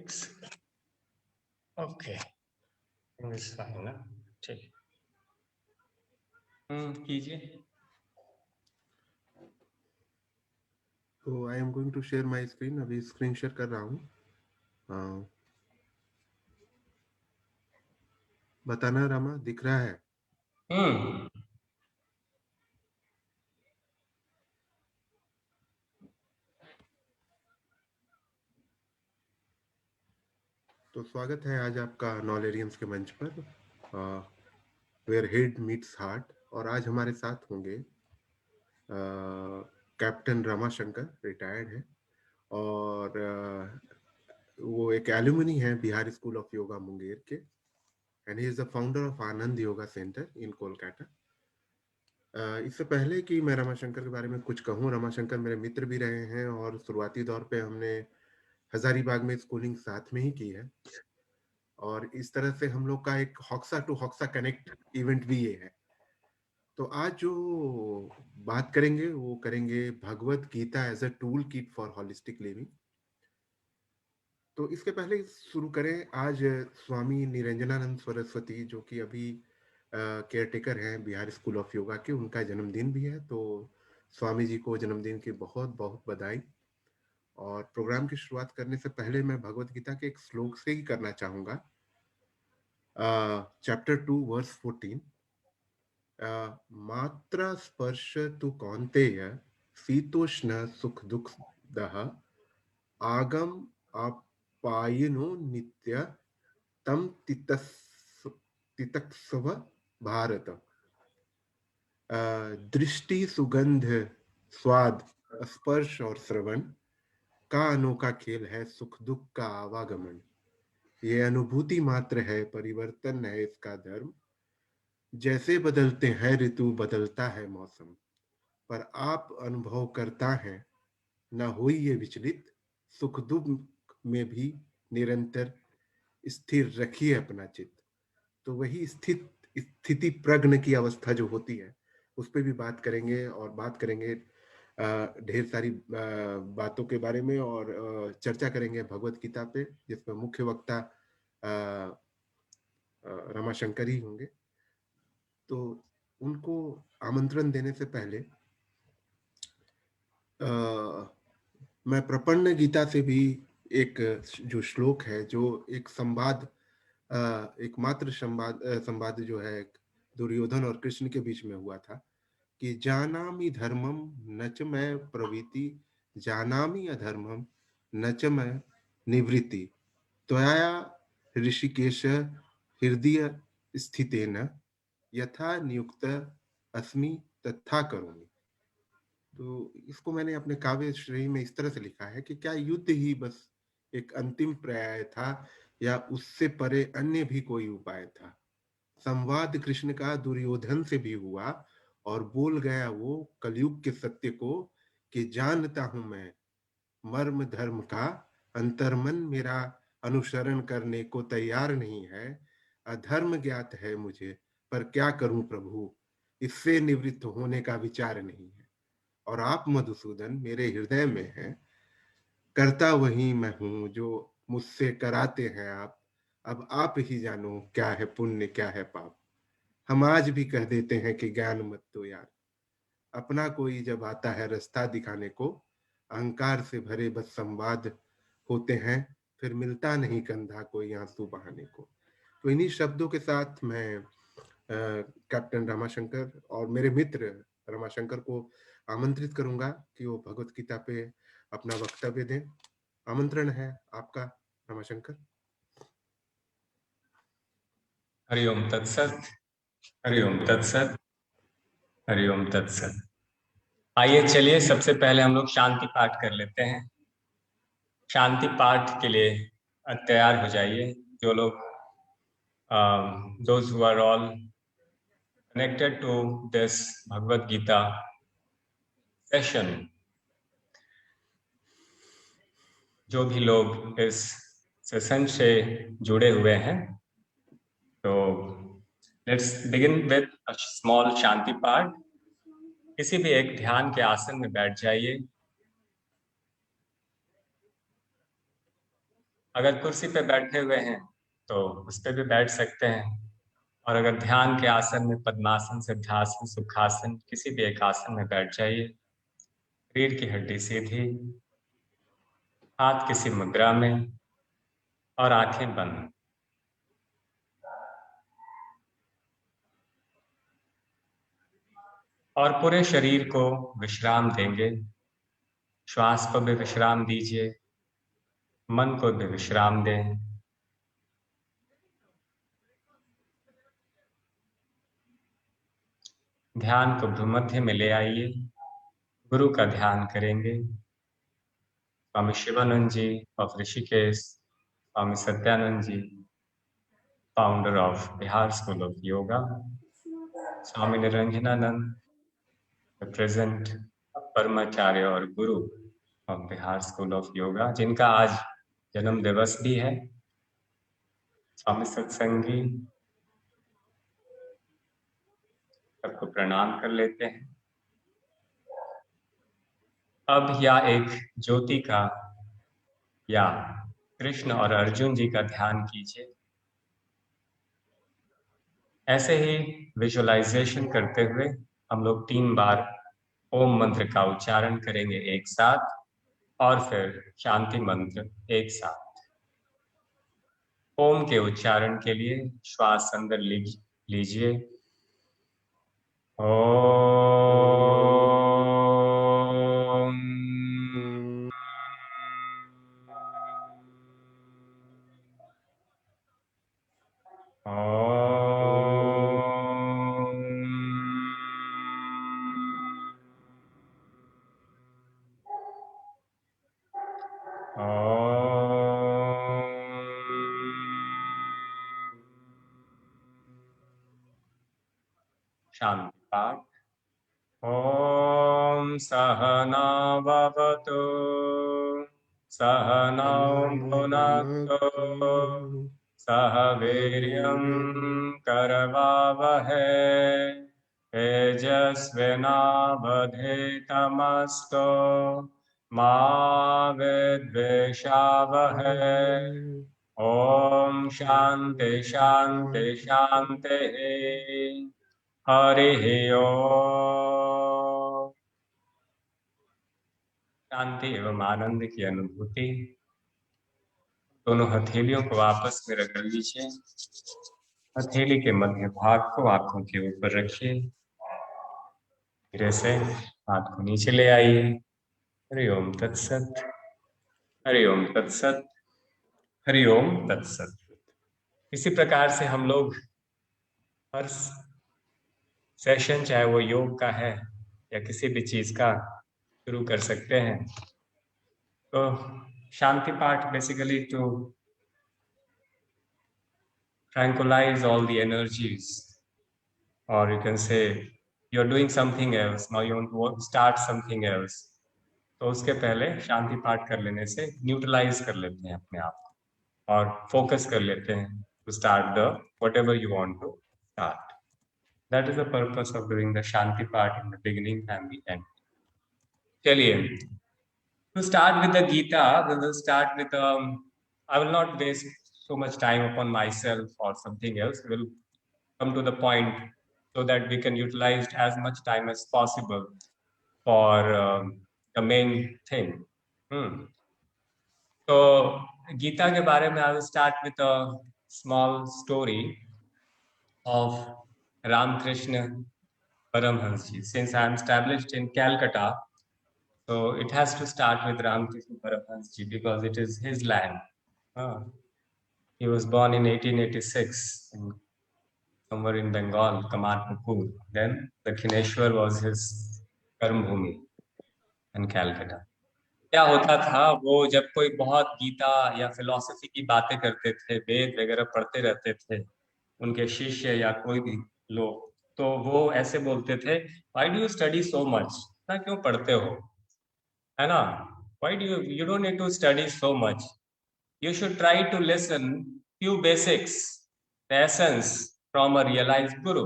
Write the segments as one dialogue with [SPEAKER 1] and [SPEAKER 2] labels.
[SPEAKER 1] 6. Okay, this is fine ना? ठीक. कीजिए.
[SPEAKER 2] तो I am going to share my screen. अभी स्क्रीन शेयर कर रहा हूँ. बताना रामा, दिख रहा है? तो स्वागत है आज आपका नॉलेरियंस के मंच पर, वेयर हेड मीट्स हार्ट. और आज हमारे साथ होंगे कैप्टन रमाशंकर, रिटायर्ड है, और वो एक एलुमनी है बिहार स्कूल ऑफ योगा मुंगेर के, and he is the founder of Anand yoga centre in Kolkata. इससे पहले कि मैं रमाशंकर के बारे में कुछ कहूँ, रमाशंकर मेरे मित्र भी रहे हैं और शुरुआती दौर पे हमने हजारीबाग में स्कूलिंग साथ में ही की है, और इस तरह से हम लोग का एक हॉक्सा टू हॉक्सा कनेक्ट इवेंट भी ये है. तो आज जो बात करेंगे वो करेंगे Bhagavad Gita as a tool kit for holistic living. तो इसके पहले शुरू करें, आज स्वामी निरंजनानंद सरस्वती जो कि अभी केयर टेकर हैं बिहार स्कूल ऑफ योगा के, उनका जन्मदिन भी है. तो स्वामी जी को जन्मदिन की बहुत बहुत बधाई. और प्रोग्राम की शुरुआत करने से पहले मैं भगवत गीता के एक श्लोक से ही करना चाहूंगा. Chapter 2 verse 14. मात्रा स्पर्श तु कौन्तेय शीतोष्ण सुख दुख दह आगम आपायनो नित्य तम तितस्व भारत. दृष्टि, सुगंध, स्वाद, स्पर्श और श्रवण का अनोखा खेल है सुख दुख का आवागमन. ये अनुभूति मात्र है, परिवर्तन है इसका धर्म. जैसे बदलते हैं ऋतु, बदलता है मौसम, पर आप अनुभव करता है न हुई ये विचलित. सुख दुख में भी निरंतर स्थिर रखिए अपना चित्त. तो वही स्थिति प्रज्ञ की अवस्था जो होती है उस पर भी बात करेंगे, और बात करेंगे ढेर सारी बातों के बारे में, और चर्चा करेंगे भगवत गीता पे, जिसमें मुख्य वक्ता रमाशंकर ही होंगे. तो उनको आमंत्रण देने से पहले मैं प्रपन्न गीता से भी एक जो श्लोक है, जो एक संवाद, एकमात्र संवाद जो है दुर्योधन और कृष्ण के बीच में हुआ था, कि जानामि धर्मम न च मैं प्रवृत्ति, जानामि अधर्मम न च मैं निवृत्ति, त्वया ऋषिकेश हृदय स्थितेन यथा नियुक्त अस्मि तथा करोमि. तो इसको मैंने अपने काव्य श्रेणी में इस तरह से लिखा है कि क्या युद्ध ही बस एक अंतिम पर्याय था, या उससे परे अन्य भी कोई उपाय था. संवाद कृष्ण का दुर्योधन से भी हुआ, और बोल गया वो कलयुग के सत्य को, कि जानता हूं मैं मर्म धर्म का, अंतर्मन मेरा अनुसरण करने को तैयार नहीं है. अधर्म ज्ञात है मुझे, पर क्या करूं प्रभु, इससे निवृत्त होने का विचार नहीं है. और आप मधुसूदन मेरे हृदय में हैं, करता वही मैं हूं जो मुझसे कराते हैं आप. अब आप ही जानो क्या है पुण्य क्या है पाप. हम आज भी कह देते हैं कि ज्ञान मत दो यार. अपना कोई जब आता है रास्ता दिखाने को, अहंकार से भरे बस संवाद होते हैं, फिर मिलता नहीं कंधा कोई आंसू बहाने को. तो इन्हीं शब्दों के साथ मैं कैप्टन रमाशंकर और मेरे मित्र रमाशंकर को आमंत्रित करूंगा कि वो भगवत गीता पे अपना वक्तव्य दें. आमंत्रण है आपका रमाशंकर.
[SPEAKER 1] हरिओम तत्सत. हरिओम तत्सत. हरिओम तत्सत. आइए चलिए सबसे पहले हम लोग शांति पाठ कर लेते हैं. शांति पाठ के लिए तैयार हो जाइए. जो लोग those who are all connected to this Bhagavad Gita session, जो भी लोग इस सेशन से जुड़े हुए हैं, तो let's begin with a small shanti path. किसी भी एक ध्यान के आसन में बैठ जाइए. अगर कुर्सी पे बैठे हुए हैं तो उस पे भी बैठ सकते हैं, और अगर ध्यान के आसन में पद्मासन, सिद्धासन, सुखासन, किसी भी एक आसन में बैठ जाइए। रीढ़ की हड्डी सीधी, हाथ किसी मुद्रा में और आंखें बंद। और पूरे शरीर को विश्राम देंगे। श्वास को भी विश्राम दीजिए, मन को भी विश्राम दें। ध्यान को भ्रूमध्य में ले आइए। गुरु का ध्यान करेंगे। Swami Sivananda ji of Rishikesh, Swami Satyananda ji, founder of Bihar school of yoga, Swami Niranjanananda, the present paramacharya और guru of Bihar school of yoga, जिनका आज जन्म दिवस भी है। स्वामी सत्संगी, सबको प्रणाम कर लेते हैं। अब या एक ज्योति का या कृष्ण और अर्जुन जी का ध्यान कीजिए। ऐसे ही विजुअलाइजेशन करते हुए हम लोग 3 बार ओम मंत्र का उच्चारण करेंगे एक साथ, और फिर शांति मंत्र एक साथ। ओम के उच्चारण के लिए श्वास अंदर लीजिए। ओम। शांति पाठ। ओम सहना भवतु, सहनौ भुनक्तु, सह वीर्यं करवावहै, तेजस्विनावधीतमस्तु मा विद्विषावहै। ओम शांति शांति शांति। हरि ओम। शांति एवं आनंद की अनुभूति। दोनों हथेलियों को आपस में रगड़ लीजिए। हथेली के मध्य भाग को आंखों के ऊपर रखिए। धीरे से हाथ को नीचे ले आइए। हरि ओम तत्सत, हरि ओम तत्सत, हरि ओम तत्सत। इसी प्रकार से हम लोग हर सेशन, चाहे वो योग का है या किसी भी चीज का, शुरू कर सकते हैं। तो शांति पाठ basically to tranquilize all the energies, or you can say you're doing something else, now you want to start something else, तो उसके पहले शांति पाठ कर लेने से न्यूट्रलाइज कर लेते हैं अपने आप को और फोकस कर लेते हैं to start the whatever you want to start. That is the purpose of doing the shanti part in the beginning and the end. चलिए, to start with the Gita, we will start with I will not waste so much time upon myself or something else. We will come to the point so that we can utilize as much time as possible for the main thing. So Gita के बारे में I will start with a small story of Ramakrishna Paramhansa. Since I am established in Calcutta, so it has to start with Ramakrishna Paramhansa because it is his land. He was born in 1886 somewhere in Bengal, Kamarpur. Then Dakshineshwar was his कर्म भूमि in Calcutta. क्या होता था, वो जब कोई बहुत गीता या philosophy की बातें करते थे, वेद वगैरह पढ़ते रहते थे, उनके शिष्य या कोई भी लोग, तो वो ऐसे बोलते थे, Why do you study so much? ना क्यों पढ़ते हो, है ना? Why do you don't need to study so much. You should try to listen few basics, the essence from a realized guru,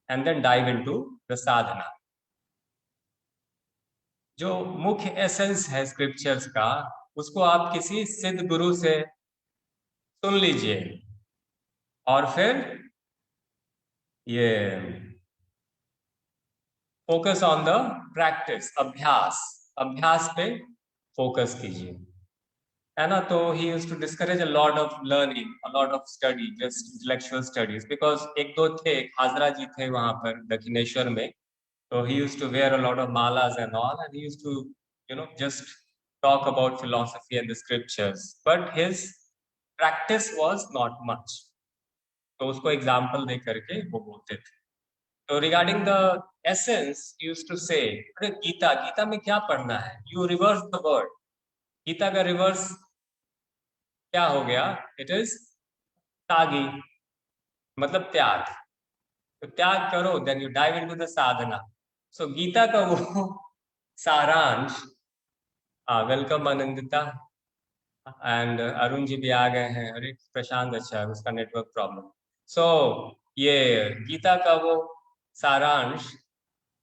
[SPEAKER 1] and then dive into the sadhana. जो मुख्य essence है scriptures का, उसको आप किसी सिद्ध गुरु से सुन लीजिए। और फिर ये फोकस ऑन द प्रैक्टिस, अभ्यास, अभ्यास पे फोकस कीजिए, है ना। तो he used to discourage a lot of learning, a lot of study, just intellectual studies, because एक दो थे, हाजरा जी थे वहां पर दक्षिणेश्वर में, तो he used to wear a lot of malas and all, and he used to, just talk about philosophy and the scriptures, but his practice was not much. तो उसको एग्जाम्पल दे करके वो बोलते थे। तो regarding the essence used to say, अरे गीता, गीता में क्या पढ़ना है, you reverse the word. Gita का रिवर्स क्या हो गया, इट इज तागी, मतलब त्याग। तो त्याग करो, then you dive into the sadhana. So Gita का वो सारांश, वेलकम आनंदिता, एंड अरुण जी भी आ गए हैं, अरे प्रशांत, अच्छा है, उसका नेटवर्क प्रॉब्लम। सो ये गीता का वो सारांश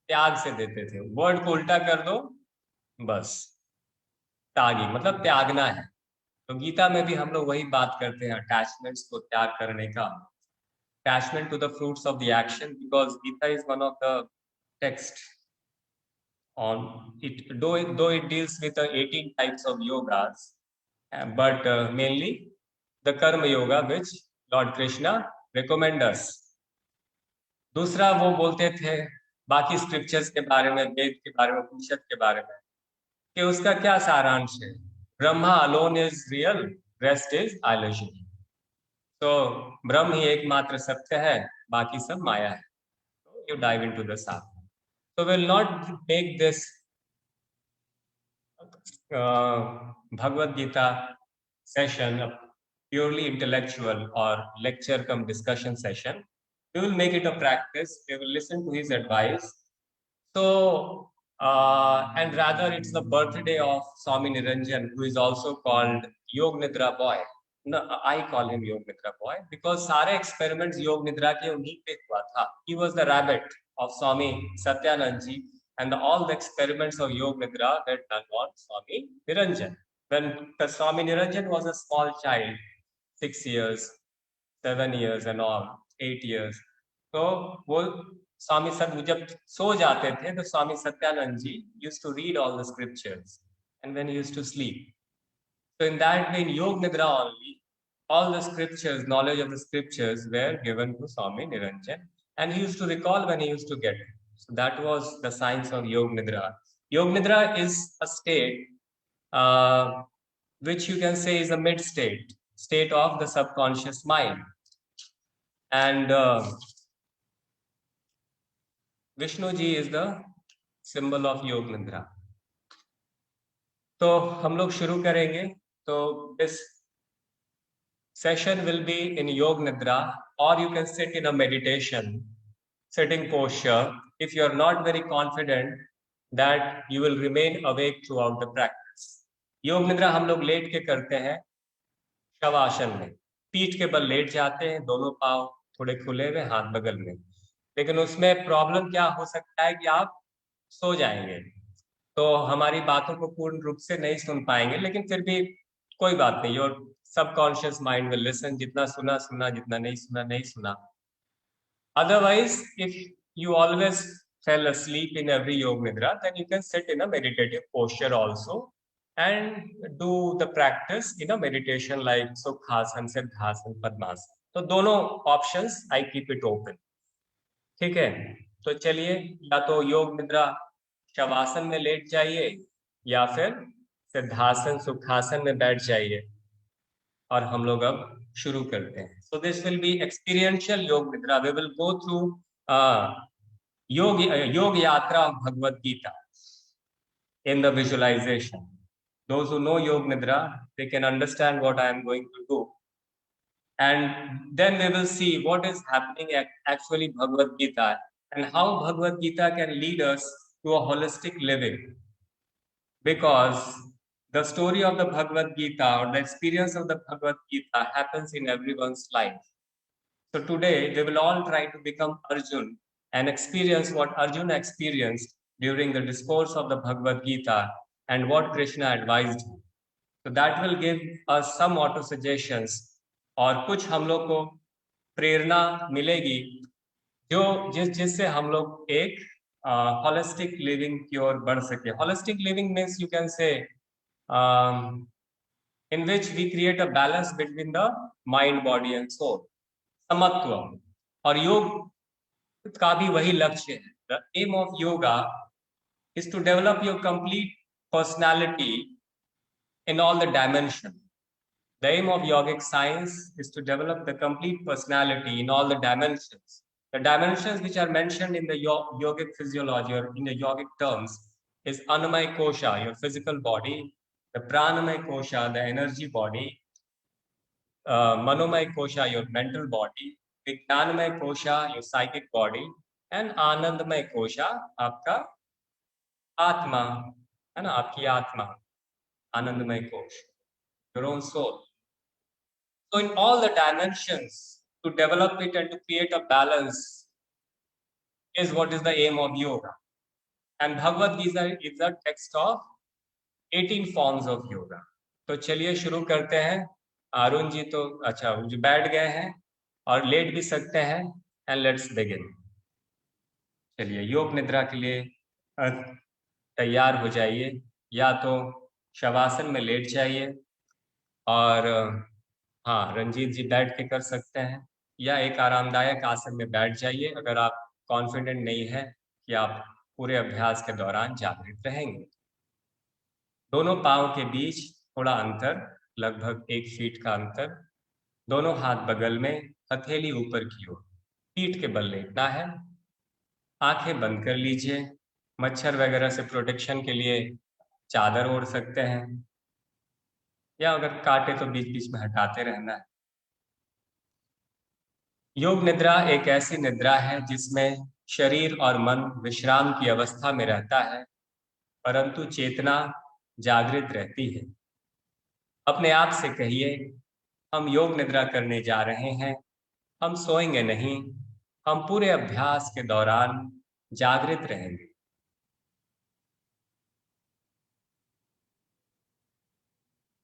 [SPEAKER 1] त्याग से देते थे, वर्ड को उल्टा कर दो बस, त्यागी मतलब त्यागना है। तो गीता में भी हम लोग वही बात करते हैं, अटैचमेंट्स को त्याग करने का, attachment to the fruits of the action, because Gita is one of the text on it, though it deals with the 18 types of yogas, but mainly the karma yoga which Lord Krishna recommend us. दूसरा वो बोलते थे बाकी scriptures के बारे में, वेद के बारे में, उपनिषद के बारे में, कि उसका क्या सारांश है, Brahma alone is real, rest is illusion. तो ब्रह्म ही एकमात्र सत्य है, बाकी सब माया है। You dive into the sadhana. So we'll not make this Bhagavad Gita session a purely intellectual or lecture cum discussion session. We will make it a practice. We will listen to his advice. So, and rather it's the birthday of Swami Niranjan, who is also called Yog Nidra Boy. No, I call him Yog Nidra Boy because सारे experiments Yog Nidra के उन्हीं पे हुआ था. He was the rabbit of Swami Satyanand Ji, and all the experiments of Yog Nidra were done on Swami Niranjan. When the Swami Niranjan was a small child, 6 years, 7 years and all, 8 years, तो वो स्वामी सत्य जब सो जाते थे तो स्वामी सत्यानंद जी used to read all the scriptures, and when he used to sleep, so in that way in Yog Nidra only, all the scriptures, knowledge of the scriptures were given to Swami Niranjan, and he used to recall when he used to get it. So that was the science of Yog Nidra. Yog Nidra is a state which you can say is a mid state of the subconscious mind, and Vishnu ji is the symbol of Yog Nidra. तो हम लोग शुरू करेंगे। तो this session will be in Yog Nidra, or you can sit in a meditation, sitting posture, if you are not very confident that you will remain awake throughout the practice. Yog Nidra हम लोग late के करते हैं शवासन में, पीठ के बल late जाते हैं, दोनों पांव थोड़े खुले हुए, हाथ बगल में। लेकिन उसमें प्रॉब्लम क्या हो सकता है कि आप सो जाएंगे, तो हमारी बातों को पूर्ण रूप से नहीं सुन पाएंगे, लेकिन फिर भी कोई बात नहीं, your subconscious mind will listen, जितना सुना सुना, जितना नहीं सुना नहीं सुना। Otherwise, if you always fell asleep in every Yoga Nidra, then you can sit in a meditative posture also and do the practice in a meditation like Sukhasana, Siddhasana, Padmasana. तो दोनों options I keep it open. ठीक है, तो चलिए, या तो योग निद्रा शवासन में लेट जाइए, या फिर सिद्धासन सुखासन में बैठ जाइए, और हम लोग अब शुरू करते हैं। So this will be experiential योग निद्रा। वी विल गो थ्रू योग यात्रा of Bhagavad Gita in the visualization. Those who know Yog Nidra, they can understand what I am going to do. And then we will see what is happening at actually Bhagavad Gita, and how Bhagavad Gita can lead us to a holistic living. Because the story of the Bhagavad Gita, or the experience of the Bhagavad Gita, happens in everyone's life. So today we will all try to become Arjun and experience what Arjuna experienced during the discourse of the Bhagavad Gita and what Krishna advised him. So that will give us some auto suggestions और कुछ हम लोग को प्रेरणा मिलेगी जो जिससे हम लोग एक होलिस्टिक लिविंग की ओर बढ़ सके। Holistic living means you can say in which we create a balance between the mind, body and soul, समत्व। और योग का भी वही लक्ष्य है। The aim of yoga is to develop your complete personality in all the dimensions. The aim of yogic science is to develop the complete personality in all the dimensions. The dimensions which are mentioned in the yogic physiology or in the yogic terms is Annamaya Kosha, your physical body, the Pranamaya Kosha, the energy body, Manomaya Kosha, your mental body, Vijnanamaya Kosha, your psychic body, and Anandamaya Kosha, आपका आत्मा, है ना, आपकी आत्मा, आनंदमय कोश, your own soul. So in all the dimensions, to develop it and to create a balance is what is the aim of yoga. And Bhagavad Gita is a text of 18 forms of yoga. तो चलिए शुरू करते हैं। अरुण जी तो अच्छा जो बैठ गए हैं और लेट भी सकते हैं। And let's begin. चलिए योग निद्रा के लिए तैयार हो जाइए। या तो शवासन में लेट जाइए और हाँ रंजीत जी बैठ के कर सकते हैं, या एक आरामदायक आसन में बैठ जाइए अगर आप कॉन्फिडेंट नहीं है कि आप पूरे अभ्यास के दौरान जागृत रहेंगे। दोनों पांव के बीच थोड़ा अंतर, लगभग 1 फीट का अंतर। दोनों हाथ बगल में, हथेली ऊपर की ओर, पीठ के बल लेटना है। आंखें बंद कर लीजिए। मच्छर वगैरह से प्रोटेक्शन के लिए चादर ओढ़ सकते हैं, या अगर काटे तो बीच बीच में हटाते रहना है। योग निद्रा एक ऐसी निद्रा है जिसमें शरीर और मन विश्राम की अवस्था में रहता है, परंतु चेतना जागृत रहती है। अपने आप से कहिए, हम योग निद्रा करने जा रहे हैं, हम सोएंगे नहीं, हम पूरे अभ्यास के दौरान जागृत रहेंगे।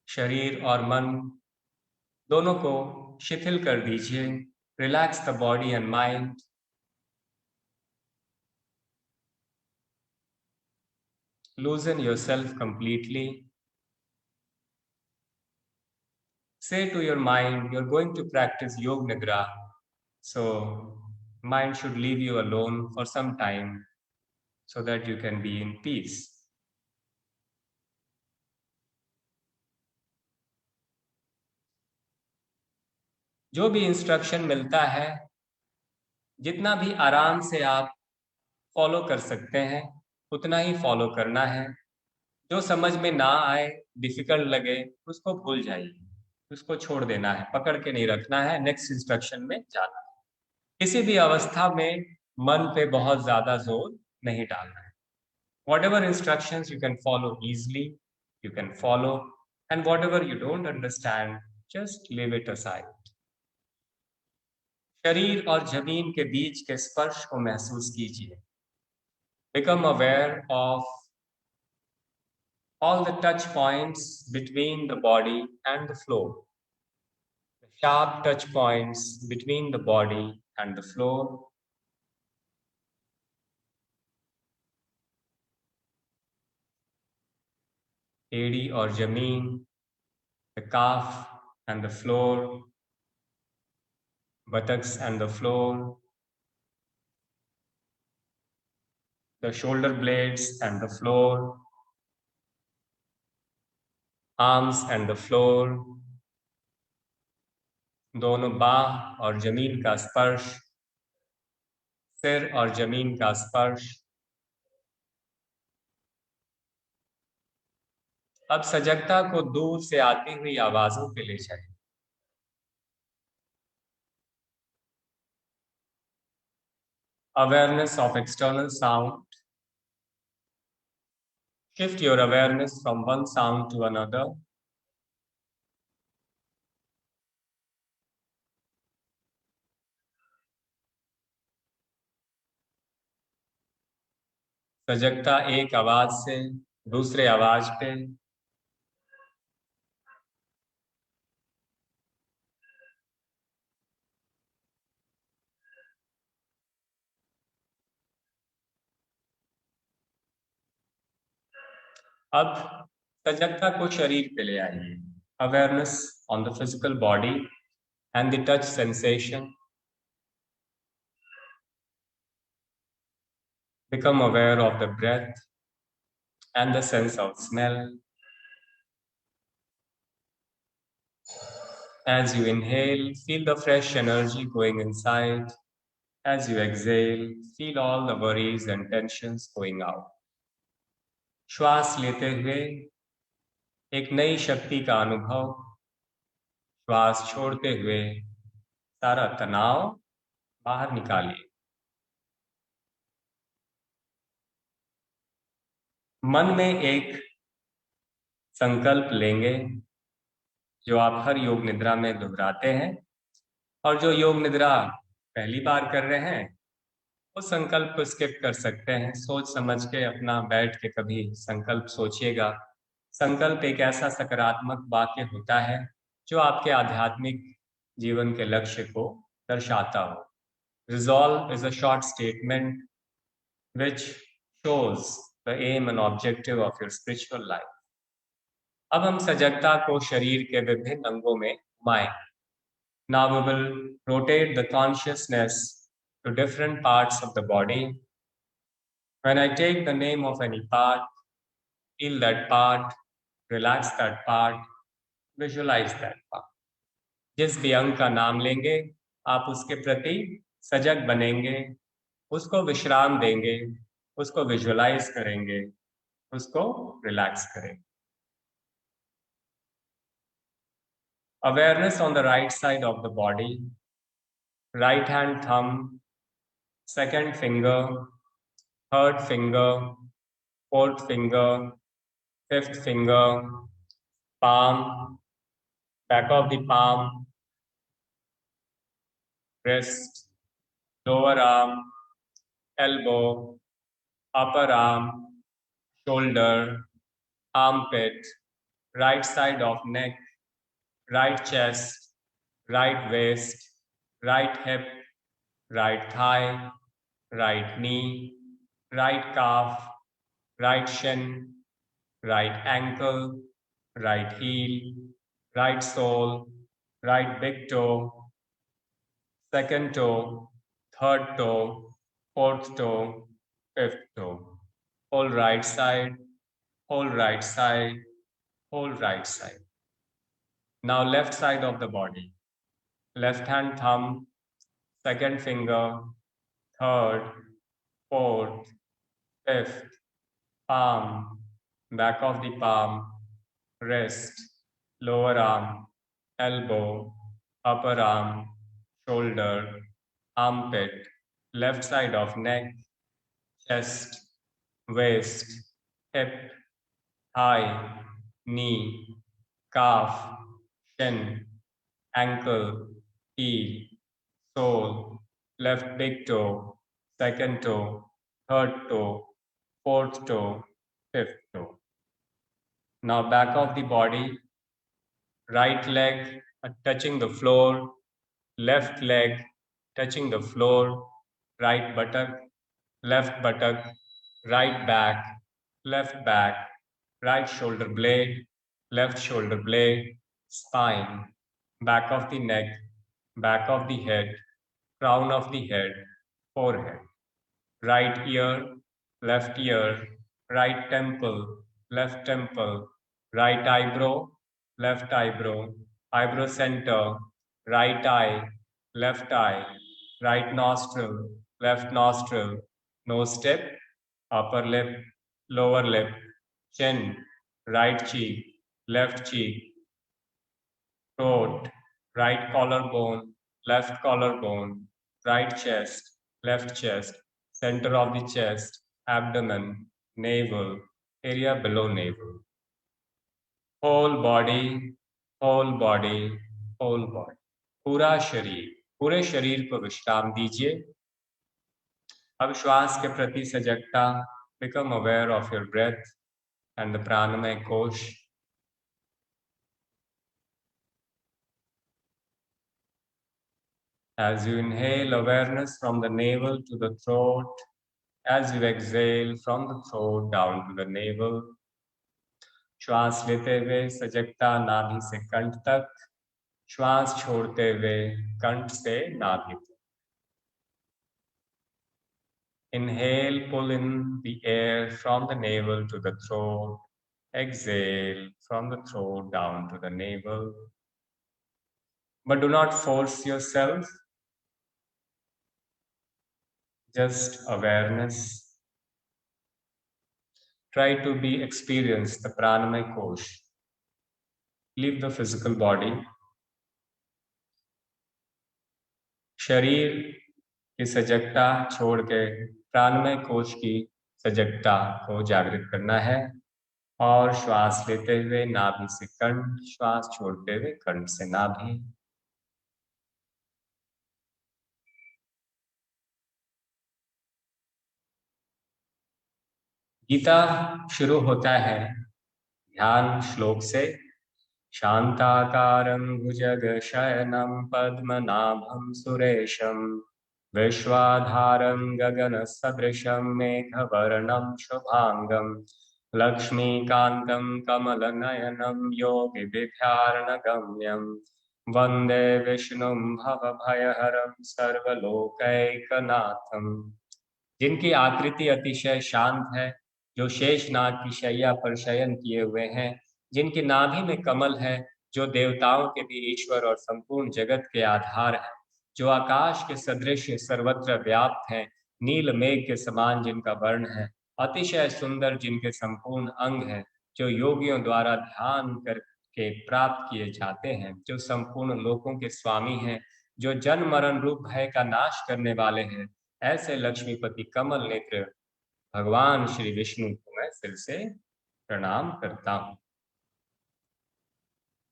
[SPEAKER 1] शरीर और मन दोनों को शिथिल कर दीजिए। Relax the body and mind. Loosen yourself completely. Say to your mind, you're going to practice Yoga Nidra. So, mind should leave you alone for some time so that you can be in peace. जो भी instruction मिलता है, जितना भी आराम से आप follow कर सकते हैं, उतना ही फॉलो करना है। जो समझ में ना आए, डिफिकल्ट लगे, उसको भूल जाइए, उसको छोड़ देना है, पकड़ के नहीं रखना है, नेक्स्ट इंस्ट्रक्शन में जाना है। किसी भी अवस्था में मन पे बहुत ज्यादा जोर नहीं डालना है। Whatever instructions you can follow easily, you can follow, and whatever you don't understand, just leave it aside. शरीर और जमीन के बीच के स्पर्श को महसूस कीजिए। Become aware of all the touch points between the body and the floor. The sharp touch points between the body and the floor. एड़ी और जमीन, the calf and the floor, buttocks and the floor, the shoulder blades and the floor, arms and the floor, दोनों बाह और जमीन का स्पर्श, सिर और जमीन का स्पर्श। अब सजगता को दूर से आती हुई आवाजों पे ले जाएं। Awareness of external sound. Shift your awareness from one sound to another. सजगता एक आवाज से दूसरे आवाज पे, अब सजगता को शरीर पे ले आइए. Awareness on the physical body and the touch sensation. Become aware of the breath and the sense of smell. As you inhale, feel the fresh energy going inside. As you exhale, feel all the worries and tensions going out. श्वास लेते हुए एक नई शक्ति का अनुभव, श्वास छोड़ते हुए सारा तनाव बाहर निकालिए. मन में एक संकल्प लेंगे जो आप हर योग निद्रा में दोहराते हैं, और जो योग निद्रा पहली बार कर रहे हैं वो संकल्प को स्किप कर सकते हैं. सोच समझ के अपना बैठ के कभी संकल्प सोचिएगा. संकल्प एक ऐसा सकारात्मक वाक्य होता है जो आपके आध्यात्मिक जीवन के लक्ष्य को दर्शाता हो. Resolve is a short statement which shows the aim and objective of your spiritual life. अब हम सजगता को शरीर के विभिन्न अंगों में घुमाएंगे. Now we will rotate the consciousness to different parts of the body. When I take the name of any part, feel that part, relax that part, visualize that part. जिस भी अंग का नाम लेंगे आप उसके प्रति सजग बनेंगे, उसको विश्राम देंगे, उसको विजुअलाइज करेंगे, उसको रिलैक्स करेंगे. Awareness on the right side of the body, right hand thumb, second finger, third finger, fourth finger, fifth finger, palm, back of the palm, wrist, lower arm, elbow, upper arm, shoulder, armpit, right side of neck, right chest, right waist, right hip, right thigh, right knee, right calf, right shin, right ankle, right heel, right sole, right big toe, second toe, third toe, fourth toe, fifth toe. Whole right side, whole right side, whole right side. Now left side of the body. Left hand thumb, second finger, third, fourth, fifth, palm, back of the palm, wrist, lower arm, elbow, upper arm, shoulder, armpit, left side of neck, chest, waist, hip, thigh, knee, calf, shin, ankle, heel, sole, left big toe, second toe, third toe, fourth toe, fifth toe. Now back of the body, right leg touching the floor, left leg touching the floor, right buttock, right back, right shoulder blade, left shoulder blade, spine, back of the neck, back of the head, crown of the head, forehead, right ear, right temple, right eyebrow, eyebrow center, right eye, right nostril, nose tip, upper lip, lower lip, chin, right cheek, left cheek, throat, right collarbone, left collarbone, right chest, left chest, center of the chest, abdomen, navel, area below navel. Whole body, whole body, whole body. पूरा शरीर, पूरे शरीर को विश्राम दीजिए. अब श्वास के प्रति सजगता. Become aware of your breath and the pranamaya kosh. As you inhale, awareness from the navel to the throat. As you exhale, from the throat down to the navel. श्वास लेते हुए सजगता नाभि से कंठ तक, श्वास छोड़ते हुए कंठ से नाभि तक। Inhale, pull in the air from the navel to the throat. Exhale from the throat down to the navel. But do not force yourself. Just awareness. Try to be experience the pranamaya kosh. Leave the physical body. शरीर की सजगता छोड़ के प्राणमय कोश की सजगता को जागृत करना है और श्वास लेते हुए नाभि से कंठ, श्वास छोड़ते हुए कंठ से नाभि। गीता शुरू होता है ध्यान श्लोक से, शांताकारं भुजगशयनं पद्मनाभं सुरेशं विश्वाधारं गगनसदृशं मेघवर्णं शुभांगं लक्ष्मीकान्तं कमलनयनं योगिविद्यार्णगम्यं वन्दे विष्णुं भवभयहरं सर्वलोकैकनाथं। जिनकी आकृति अतिशय शांत है, जो शेषनाग की शैया पर शयन किए हुए हैं, जिनकी नाभि में कमल है, जो देवताओं के भी ईश्वर और संपूर्ण जगत के आधार है, जो आकाश के सदृश सर्वत्र व्याप्त हैं, नील मेघ के समान जिनका वर्ण है, अतिशय सुंदर जिनके संपूर्ण अंग हैं, जो योगियों द्वारा ध्यान करके प्राप्त किए जाते हैं, जो संपूर्ण लोकों के स्वामी हैं, जो जन्म मरण रूप भय का नाश करने वाले हैं, ऐसे लक्ष्मीपति कमल नेत्र भगवान श्री विष्णु को मैं सिर से प्रणाम करता हूं।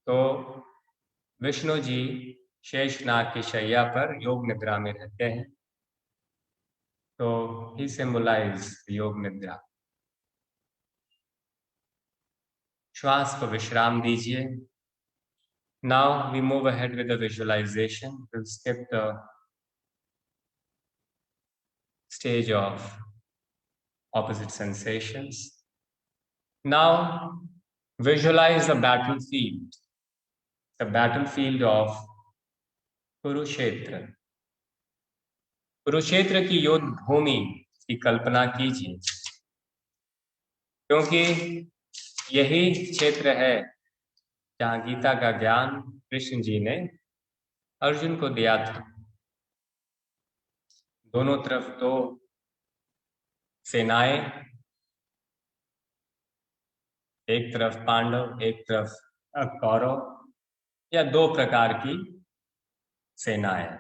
[SPEAKER 1] तो विष्णु जी शेषनाग की शैया पर योग निद्रा में रहते हैं, तो ही सिंबलाइज योग निद्रा। श्वास को विश्राम दीजिए। Now we move ahead with the visualization. We'll skip the stage of opposite sensations. Now visualize the battlefield of Kurukshetra. Kurukshetra की युद्ध भूमि की कल्पना कीजिए, क्योंकि यही क्षेत्र है जहां गीता का ज्ञान कृष्ण जी ने अर्जुन को दिया था। दोनों तरफ दो सेनाएं, एक तरफ पांडव, एक तरफ कौरव, या दो प्रकार की सेनाएं,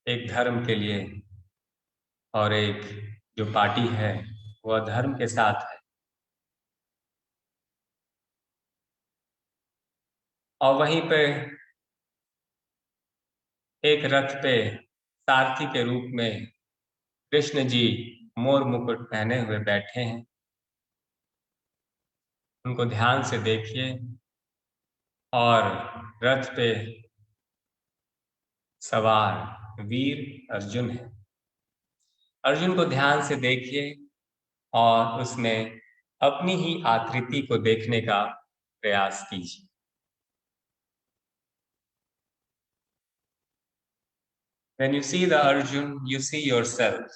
[SPEAKER 1] एक धर्म के लिए और एक जो पार्टी है वह धर्म के साथ है। और वहीं पे एक रथ पे सारथी के रूप में कृष्ण जी मोर मुकुट पहने हुए बैठे हैं। उनको ध्यान से देखिए और रथ पे सवार वीर अर्जुन है। अर्जुन को ध्यान से देखिए और उसमें अपनी ही आकृति को देखने का प्रयास कीजिए। When you see the Arjun, you see yourself.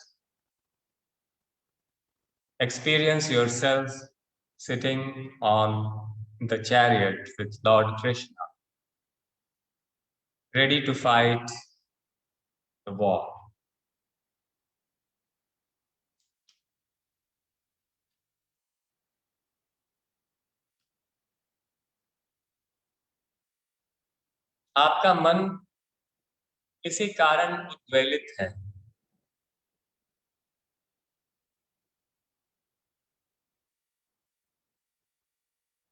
[SPEAKER 1] Experience yourself sitting on the chariot with Lord Krishna, ready to fight the war. आपका मन किसी कारण उद्वेलित है।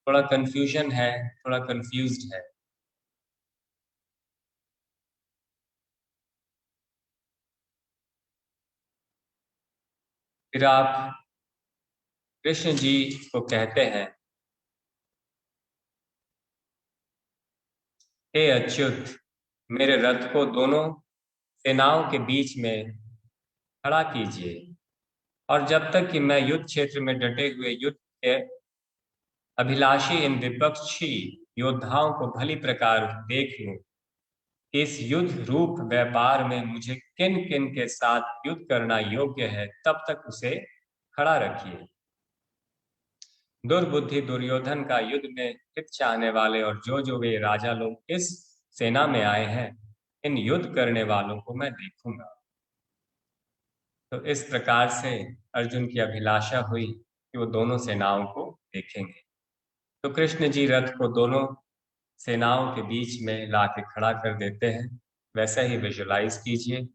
[SPEAKER 1] थोड़ा कंफ्यूजन है, थोड़ा कंफ्यूज्ड है। फिर आप कृष्ण जी को कहते हैं, हे अच्युत, मेरे रथ को दोनों सेनाओं के बीच में खड़ा कीजिए। और जब तक कि मैं युद्ध क्षेत्र में डटे हुए युद्ध के अभिलाषी इन विपक्षी योद्धाओं को भली प्रकार देख लूं, इस युद्ध रूप व्यापार में मुझे किन किन के साथ युद्ध करना योग्य है, तब तक उसे खड़ा रखिए। दुर्बुद्धि दुर्योधन का युद्ध में हित चाहने वाले और जो वे राजा लोग इस सेना में आए हैं, इन युद्ध करने वालों को मैं देखूंगा। तो इस प्रकार से अर्जुन की अभिलाषा हुई कि वो दोनों सेनाओं को देखेंगे। तो कृष्ण जी रथ को दोनों सेनाओं के बीच में लाके खड़ा कर देते हैं। वैसा ही विजुलाइज कीजिए।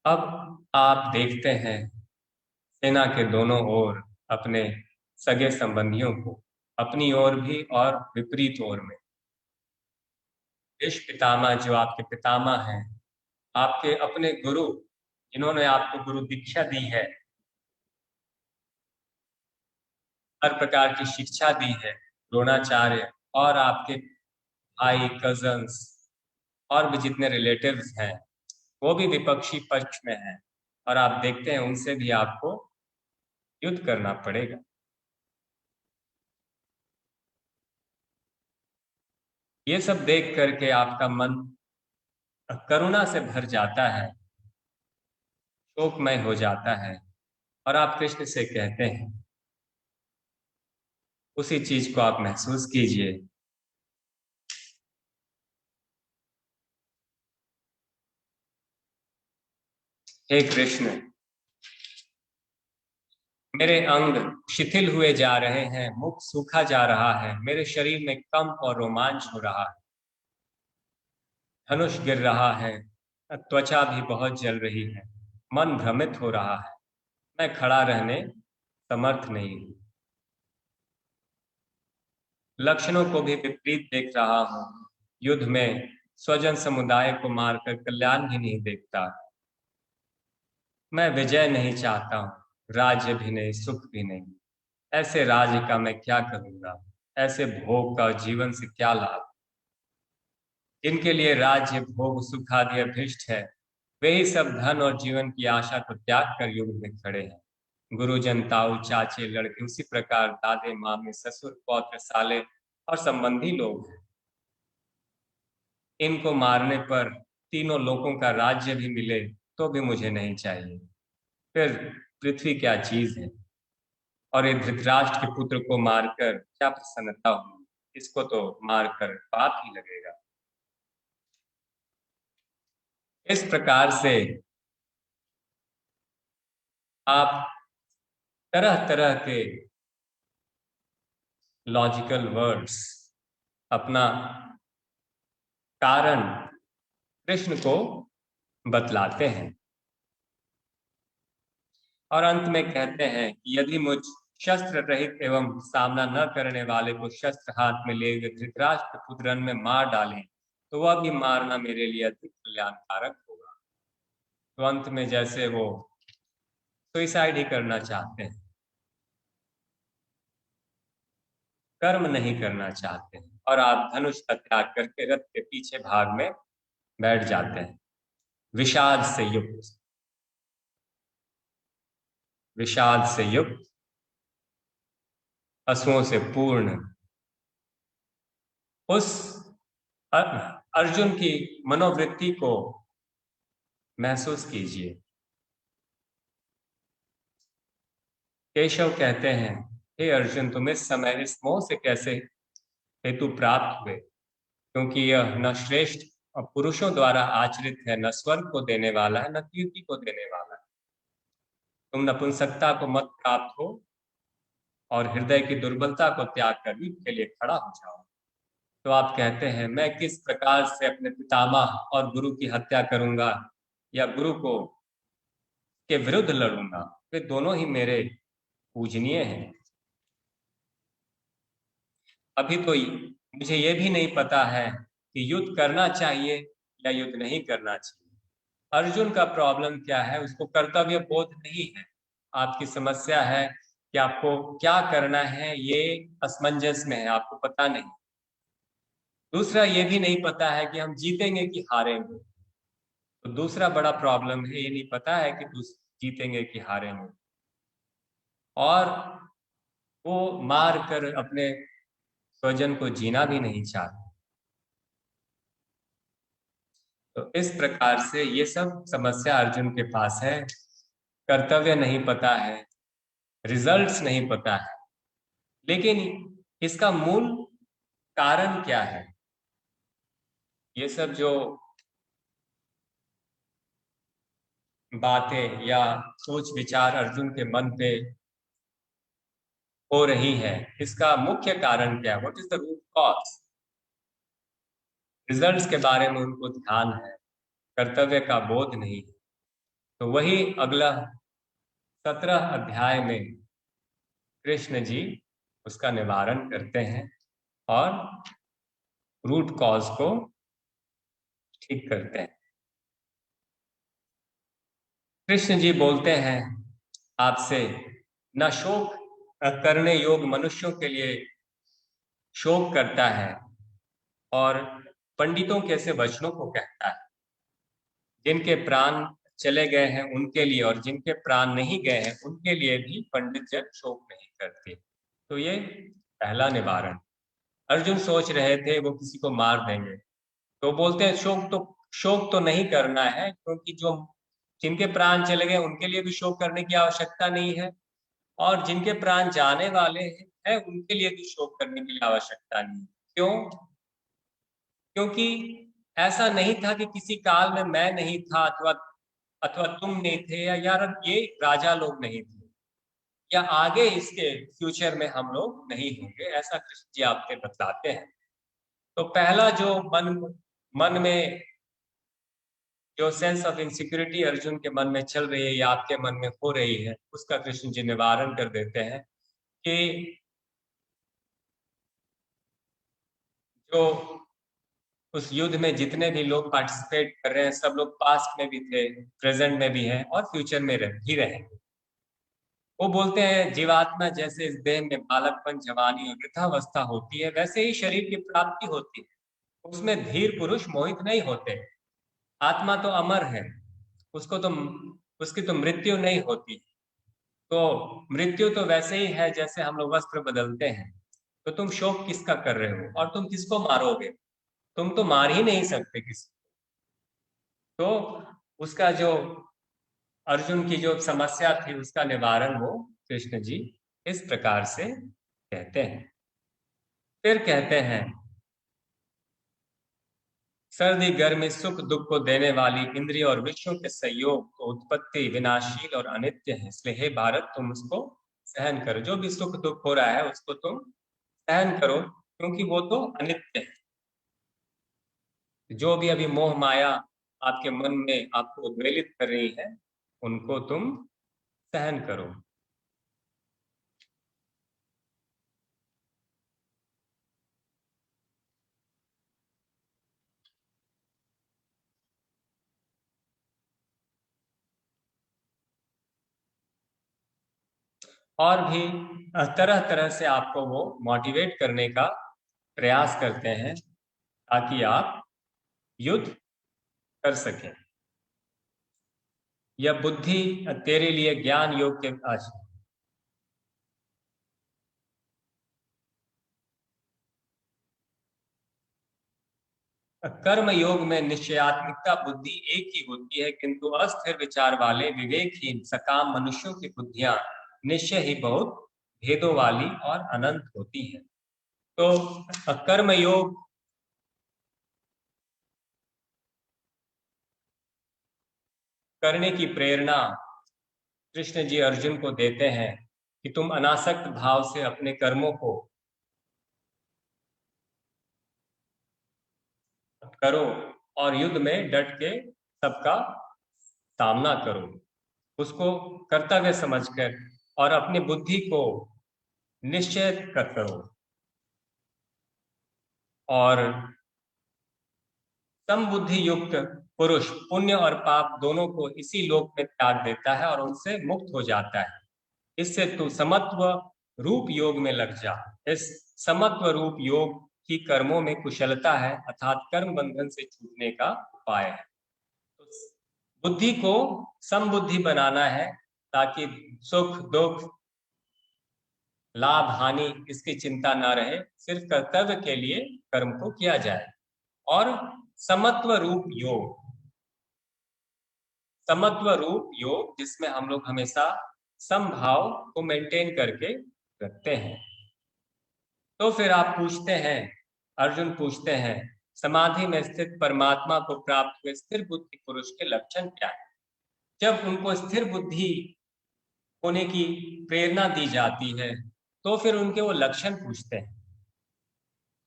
[SPEAKER 1] अब आप देखते हैं सेना के दोनों ओर अपने सगे संबंधियों को, अपनी ओर भी और विपरीत ओर में। भीष्म पितामह जो आपके पितामह हैं, आपके अपने गुरु, जिन्होंने आपको गुरु दीक्षा दी है, हर प्रकार की शिक्षा दी है, द्रोणाचार्य, और आपके भाई, कजन्स और भी जितने रिलेटिव्स हैं, वो भी विपक्षी पक्ष में हैं, और आप देखते हैं उनसे भी आपको युद्ध करना पड़ेगा। ये सब देख करके आपका मन करुणा से भर जाता है, शोकमय हो जाता है, और आप कृष्ण से कहते हैं, उसी चीज को आप महसूस कीजिए। हे कृष्ण, मेरे अंग शिथिल हुए जा रहे हैं, मुख सूखा जा रहा है, मेरे शरीर में कंप और रोमांच हो रहा है, धनुष गिर रहा है, त्वचा भी बहुत जल रही है, मन भ्रमित हो रहा है, मैं खड़ा रहने समर्थ नहीं हूं, लक्षणों को भी विपरीत देख रहा हूं, युद्ध में स्वजन समुदाय को मारकर कल्याण भी नहीं देखता, मैं विजय नहीं चाहता हूं, राज्य भी नहीं, सुख भी नहीं, ऐसे राज्य का मैं क्या करूंगा, ऐसे भोग का जीवन से क्या लाभ। जिनके लिए राज्य भोग सुख आदि अभिष्ट है, वे ही सब धन और जीवन की आशा को त्याग कर युग में खड़े हैं। गुरुजन, ताऊ, चाचे, लड़के, उसी प्रकार दादे, मामे, ससुर, पौत्र, साले और संबंधी लोग हैं। इनको मारने पर तीनों लोगों का राज्य भी मिले तो भी मुझे नहीं चाहिए, फिर पृथ्वी क्या चीज है। और ये धृतराष्ट्र के पुत्र को मारकर क्या प्रसन्नता होगी, इसको तो मारकर पाप ही लगेगा। इस प्रकार से आप तरह तरह के लॉजिकल वर्ड्स, अपना कारण कृष्ण को बतलाते हैं, और अंत में कहते हैं कि यदि मुझ शस्त्र रहित एवं सामना न करने वाले को शस्त्र हाथ में ले हुए धृतराष्ट्र पुत्र रन में मार डालें, तो वह भी मारना मेरे लिए अधिक कल्याणकारक होगा। तो अंत में जैसे वो सुइसाइड ही करना चाहते हैं, कर्म नहीं करना चाहते हैं, और आप धनुष का त्याग करके रथ के पीछे भाग में बैठ जाते हैं, विषाद से युक्त, विषाद से युक्त, अश्रुओं से पूर्ण उस अर्जुन की मनोवृत्ति को महसूस कीजिए। केशव कहते हैं, हे अर्जुन, तुम इस समय इस मोह से कैसे हेतु प्राप्त हुए, क्योंकि यह न श्रेष्ठ पुरुषों द्वारा आचरित है, न स्वर्ग को देने वाला है, न कीर्ति को देने वाला है। तुम नपुंसकता को मत प्राप्त हो और हृदय की दुर्बलता को त्याग कर युद्ध के लिए खड़ा हो जाओ। तो आप कहते हैं, मैं किस प्रकार से अपने पितामह और गुरु की हत्या करूंगा या गुरु को के विरुद्ध लड़ूंगा, वे दोनों ही मेरे पूजनीय हैं। अभी तो मुझे ये भी नहीं पता है कि युद्ध करना चाहिए या युद्ध नहीं करना चाहिए। अर्जुन का प्रॉब्लम क्या है, उसको कर्तव्य बोध नहीं है। आपकी समस्या है कि आपको क्या करना है, ये असमंजस में है, आपको पता नहीं। दूसरा ये भी नहीं पता है कि हम जीतेंगे कि हारेंगे। तो दूसरा बड़ा प्रॉब्लम है, ये नहीं पता है कि जीतेंगे कि हारेंगे, और वो मार कर अपने स्वजन को जीना भी नहीं चाहते। तो इस प्रकार से ये सब समस्या अर्जुन के पास है। कर्तव्य नहीं पता है, रिजल्ट्स नहीं पता है, लेकिन इसका मूल कारण क्या है? ये सब जो बातें या सोच विचार अर्जुन के मन पे हो रही है, इसका मुख्य कारण क्या है? What is the root cause? Results के बारे में उनको ध्यान है, कर्तव्य का बोध नहीं है। तो वही अगला 17 अध्याय में कृष्ण जी उसका निवारण करते हैं और रूट कॉज को ठीक करते हैं। कृष्ण जी बोलते हैं आपसे, न शोक करने योग मनुष्यों के लिए शोक करता है, और पंडितों के ऐसे वचनों को कहता है। जिनके प्राण चले गए हैं उनके लिए, और जिनके प्राण नहीं गए हैं उनके लिए भी पंडित जन शोक नहीं करते। तो ये पहला निवारण। अर्जुन सोच रहे थे वो किसी को मार देंगे, तो बोलते हैं शोक तो नहीं करना है, क्योंकि जो जिनके प्राण चले गए उनके लिए भी शोक करने की आवश्यकता नहीं है, और जिनके प्राण जाने वाले हैं उनके लिए भी शोक करने की आवश्यकता नहीं है। क्यों? क्योंकि ऐसा नहीं था कि किसी काल में मैं नहीं था, अथवा अथवा तुम नहीं थे, या यार ये राजा लोग नहीं थे, या आगे इसके फ्यूचर में हम लोग नहीं होंगे, ऐसा कृष्ण जी आपसे बतलाते हैं। तो पहला जो मन में जो सेंस ऑफ इनसिक्योरिटी अर्जुन के मन में चल रही है या आपके मन में हो रही है, उसका कृष्ण जी निवारण कर देते हैं कि जो उस युद्ध में जितने भी लोग पार्टिसिपेट कर रहे हैं, सब लोग पास्ट में भी थे, प्रेजेंट में भी हैं, और फ्यूचर में भी रहेंगे। वो बोलते हैं जीवात्मा जैसे इस देह में बालकपन, जवानी और वृद्धावस्था होती है, वैसे ही शरीर की प्राप्ति होती है। उसमें धीर पुरुष मोहित नहीं होते। आत्मा तो अमर है, उसको तो उसकी तो मृत्यु नहीं होती। तो मृत्यु तो वैसे ही है जैसे हम लोग वस्त्र बदलते हैं। तो तुम शोक किसका कर रहे हो, और तुम किसको मारोगे? तुम तो मार ही नहीं सकते किसी। तो उसका जो अर्जुन की जो समस्या थी उसका निवारण वो कृष्ण जी इस प्रकार से कहते हैं। फिर कहते हैं, सर्दी गर्मी सुख दुख को देने वाली इंद्रिय और विषयों के संयोग को उत्पत्ति विनाशील और अनित्य है, इसलिए हे भारत तुम उसको सहन करो। जो भी सुख दुख हो रहा है उसको तुम सहन करो, क्योंकि वो तो अनित्य है। जो भी अभी मोह माया आपके मन में आपको उद्वेलित कर रही है, उनको तुम सहन करो। और भी तरह तरह से आपको वो मोटिवेट करने का प्रयास करते हैं ताकि आप युद्ध कर सकें। यह बुद्धि तेरे लिए ज्ञान योग के कर्म योग में निश्चयात्मिकता बुद्धि एक ही होती है, किंतु अस्थिर विचार वाले विवेकहीन सकाम मनुष्यों की बुद्धियां निश्चय ही बहुत भेदों वाली और अनंत होती है। तो कर्म योग करने की प्रेरणा कृष्ण जी अर्जुन को देते हैं कि तुम अनासक्त भाव से अपने कर्मों को करो और युद्ध में डट के सबका सामना करो। उसको कर्तव्य समझकर और अपनी बुद्धि को निश्चय करो, और समबुद्धि युक्त पुरुष पुण्य और पाप दोनों को इसी लोक में त्याग देता है और उनसे मुक्त हो जाता है। इससे तू समत्व रूप योग में लग जा। इस समत्व रूप योग की कर्मों में कुशलता है, अर्थात कर्म बंधन से छूटने का उपाय है। तो बुद्धि को समबुद्धि बनाना है, ताकि सुख दुख लाभ हानि इसकी चिंता ना रहे, सिर्फ कर्तव्य के लिए कर्म को किया जाए। और समत्व रूप योग, समत्व रूप योग जिसमें हम लोग हमेशा समभाव को मेंटेन करके रखते हैं। तो फिर आप पूछते हैं, अर्जुन पूछते हैं, समाधि में स्थित परमात्मा को प्राप्त हुए स्थिर बुद्धि पुरुष के लक्षण क्या है? जब उनको स्थिर बुद्धि होने की प्रेरणा दी जाती है तो फिर उनके वो लक्षण पूछते हैं।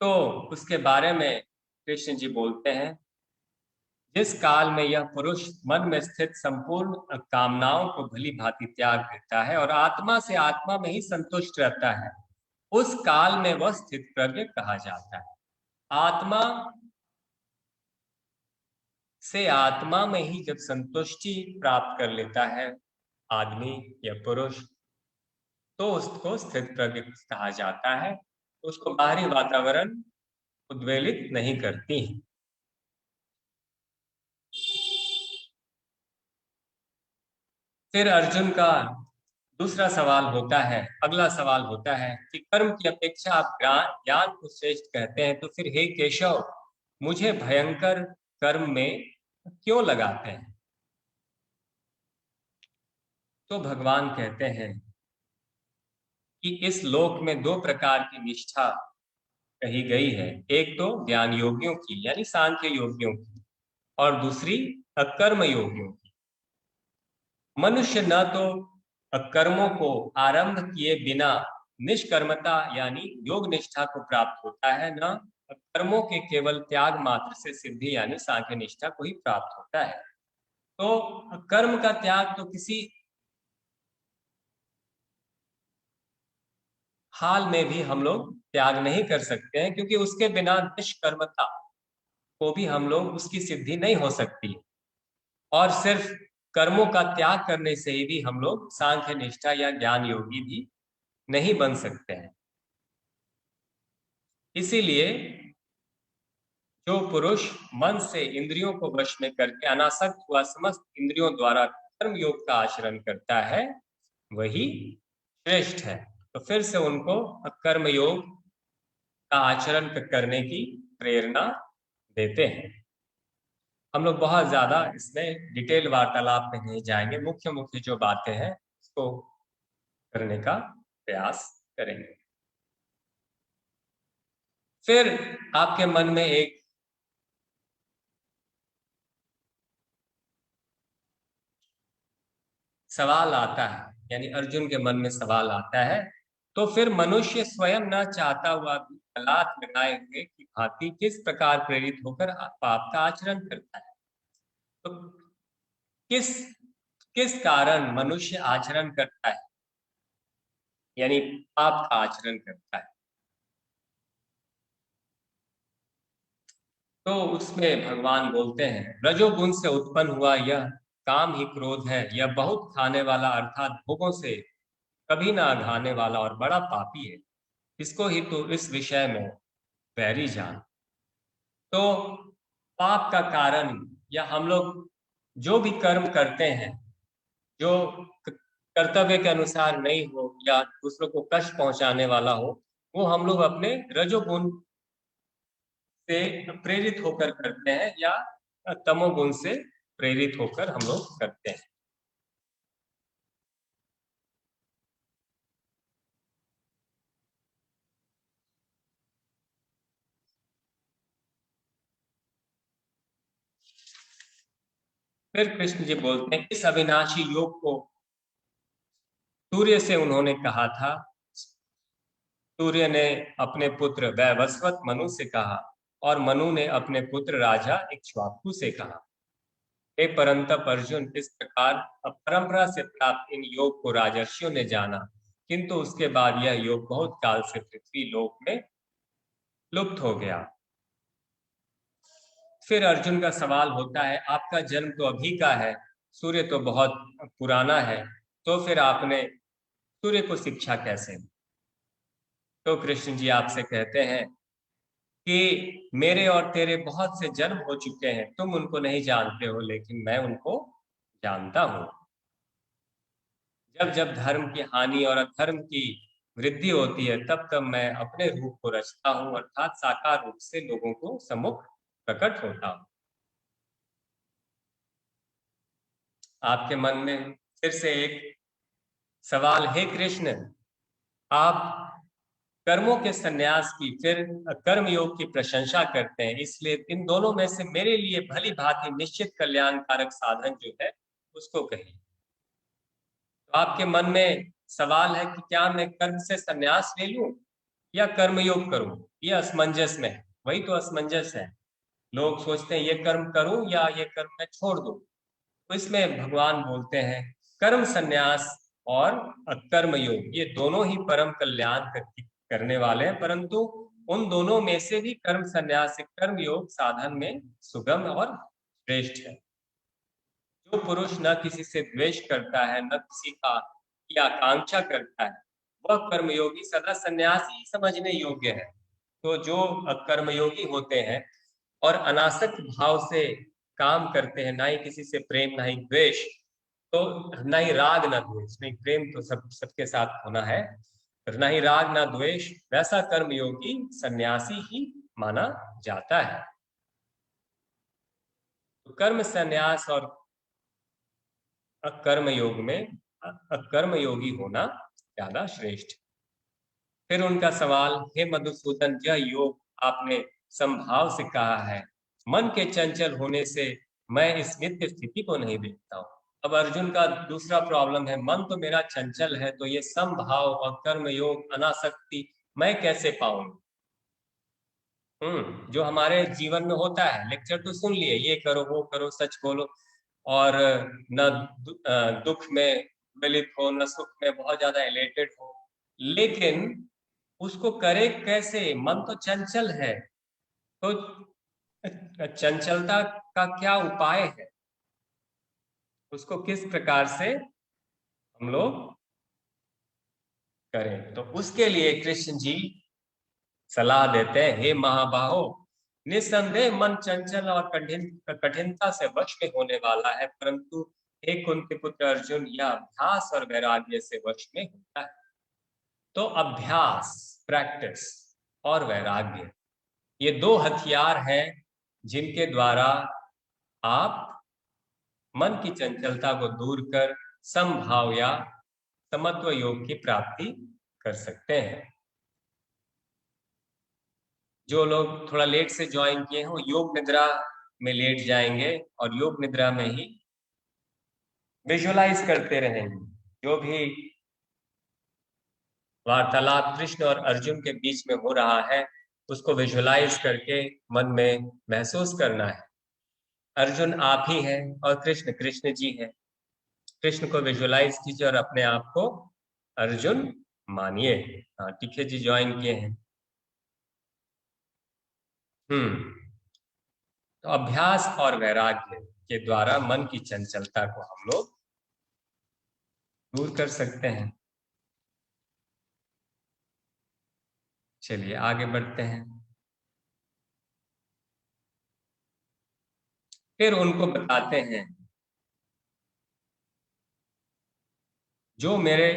[SPEAKER 1] तो उसके बारे में कृष्ण जी बोलते हैं, जिस काल में यह पुरुष मन में स्थित संपूर्ण कामनाओं को भली भांति त्याग देता है और आत्मा से आत्मा में ही संतुष्ट रहता है, उस काल में वह स्थित प्रज्ञ कहा जाता है। आत्मा से आत्मा में ही जब संतुष्टि प्राप्त कर लेता है आदमी या पुरुष, तो उसको स्थित प्रज्ञ कहा जाता है। उसको बाहरी वातावरण उद्वेलित नहीं करती है। फिर अर्जुन का दूसरा सवाल होता है, अगला सवाल होता है कि कर्म की अपेक्षा आप ज्ञान को श्रेष्ठ कहते हैं, तो फिर हे केशव, मुझे भयंकर कर्म में क्यों लगाते हैं? तो भगवान कहते हैं कि इस लोक में दो प्रकार की निष्ठा कही गई है, एक तो ज्ञान योगियों की यानी सांख्य योगियों की, और दूसरी अकर्म योगियों की। मनुष्य न तो कर्मों को आरंभ किए बिना निष्कर्मता यानी योग निष्ठा को प्राप्त होता है, न कर्मों के केवल त्याग मात्र से सिद्धि यानी सांख्य निष्ठा को ही प्राप्त होता है। तो कर्म का त्याग तो किसी हाल में भी हम लोग त्याग नहीं कर सकते हैं, क्योंकि उसके बिना निष्कर्मता को भी हम लोग उसकी सिद्धि नहीं हो सकती। और सिर्फ कर्मों का त्याग करने से ही भी हम लोग सांख्य निष्ठा या ज्ञान योगी भी नहीं बन सकते हैं। इसीलिए जो पुरुष मन से इंद्रियों को वश में करके अनासक्त हुआ समस्त इंद्रियों द्वारा कर्म योग का आचरण करता है, वही श्रेष्ठ है। तो फिर से उनको कर्म योग का आचरण करने की प्रेरणा देते हैं। हम लोग बहुत ज्यादा इसमें डिटेल वार्तालाप में नहीं जाएंगे, मुख्य मुख्य जो बातें हैं उसको करने का प्रयास करेंगे। फिर आपके मन में एक सवाल आता है, यानी अर्जुन के मन में सवाल आता है, तो फिर मनुष्य स्वयं न चाहता हुआ भी लात लगाए हुए की भांति किस प्रकार प्रेरित होकर पाप का आचरण करता है? तो किस किस कारण मनुष्य आचरण करता है, यानी पाप का आचरण करता है? तो उसमें भगवान बोलते हैं, रजोगुण से उत्पन्न हुआ यह काम ही क्रोध है, यह बहुत खाने वाला अर्थात भोगों से कभी ना घाने वाला और बड़ा पापी है, इसको ही तो इस विषय में वैरी जान। तो पाप का कारण या हम लोग जो भी कर्म करते हैं जो कर्तव्य के अनुसार नहीं हो या दूसरों को कष्ट पहुंचाने वाला हो, वो हम लोग अपने रजोगुण से प्रेरित होकर करते हैं या तमोगुण से प्रेरित होकर हम लोग करते हैं। फिर कृष्ण जी बोलते हैं, इस अविनाशी योग को सूर्य से उन्होंने कहा था। सूर्य ने अपने पुत्र वैवस्वत मनु से कहा और मनु ने अपने पुत्र राजा इक्ष्वाकु से कहा। हे परंतप अर्जुन, इस प्रकार परंपरा से प्राप्त इन योग को राजर्षियों ने जाना, किंतु उसके बाद यह योग बहुत काल से पृथ्वी लोक में लुप्त हो गया। फिर अर्जुन का सवाल होता है, आपका जन्म तो अभी का है, सूर्य तो बहुत पुराना है, तो फिर आपने सूर्य को शिक्षा कैसे दी? तो कृष्ण जी आपसे कहते हैं कि मेरे और तेरे बहुत से जन्म हो चुके हैं, तुम उनको नहीं जानते हो, लेकिन मैं उनको जानता हूं। जब जब धर्म की हानि और अधर्म की वृद्धि होती है, तब तब मैं अपने रूप को रचता हूं, अर्थात साकार रूप से लोगों को सम्मुख प्रकट होता हूं। आपके मन में फिर से एक सवाल, हे कृष्ण, आप कर्मों के संन्यास की, फिर कर्म योग की प्रशंसा करते हैं, इसलिए इन दोनों में से मेरे लिए भली भांति निश्चित कल्याणकारक साधन जो है उसको कहिए। तो आपके मन में सवाल है कि क्या मैं कर्म से संन्यास ले लूं या कर्मयोग करूं? ये असमंजस में है, वही तो असमंजस है। लोग सोचते हैं ये कर्म करूं या ये कर्म मैं छोड़ दूं। तो इसमें भगवान बोलते हैं कर्म संन्यास और कर्म योग ये दोनों ही परम कल्याण करने वाले हैं, परंतु उन दोनों में से भी कर्म संन्यास कर्म योग साधन में सुगम और श्रेष्ठ है। जो पुरुष न किसी से द्वेष करता है, न किसी का की आकांक्षा करता है, वह कर्मयोगी सदा सन्यासी समझने योग्य है। तो जो कर्मयोगी होते हैं और अनासक्त भाव से काम करते हैं, ना ही किसी से प्रेम, ना ही द्वेष, तो ना ही राग ना द्वेष, नहीं प्रेम तो सबके साथ होना है, ना ही राग ना द्वेष, वैसा कर्मयोगी सन्यासी ही माना जाता है। तो कर्म संन्यास और कर्म योग में कर्म योगी होना ज्यादा श्रेष्ठ। फिर उनका सवाल, हे मधुसूदन, यह योग आपने संभाव से कहा है, मन के चंचल होने से मैं इस नित्य स्थिति को नहीं देखता हूँ। अब अर्जुन का दूसरा प्रॉब्लम है, मन तो मेरा चंचल है, तो ये संभाव और कर्म योग अनासक्ति मैं कैसे पाऊंगा? जो हमारे जीवन में होता है, लेक्चर तो सुन लिए, ये करो वो करो सच बोलो, और न दुख में मिलित हो, न सुख में बहुत ज्यादा एलेटेड हो, लेकिन उसको करे कैसे? मन तो चंचल है, तो चंचलता का क्या उपाय है? उसको किस प्रकार से हम लोग करें? तो उसके लिए कृष्ण जी सलाह देते हैं, हे महाबाहो, निस्संदेह मन चंचल और कठिनता से वश में होने वाला है, परंतु हे कुंती पुत्र अर्जुन, यह अभ्यास और वैराग्य से वश में होता है। तो अभ्यास, प्रैक्टिस और वैराग्य, ये दो हथियार हैं जिनके द्वारा आप मन की चंचलता को दूर कर समभाव या समत्व योग की प्राप्ति कर सकते हैं। जो लोग थोड़ा लेट से ज्वाइन किए हैं, वो योग निद्रा में लेट जाएंगे और योग निद्रा में ही विजुअलाइज करते रहेंगे। जो भी वार्तालाप कृष्ण और अर्जुन के बीच में हो रहा है, उसको विजुअलाइज करके मन में महसूस करना है, अर्जुन आप ही हैं और कृष्ण कृष्ण जी हैं। कृष्ण को विजुअलाइज कीजिए और अपने आप को अर्जुन मानिए। हाँ, टीके जी ज्वाइन किए हैं। तो अभ्यास और वैराग्य के द्वारा मन की चंचलता को हम लोग दूर कर सकते हैं। चलिए आगे बढ़ते हैं। फिर उनको बताते हैं, जो मेरे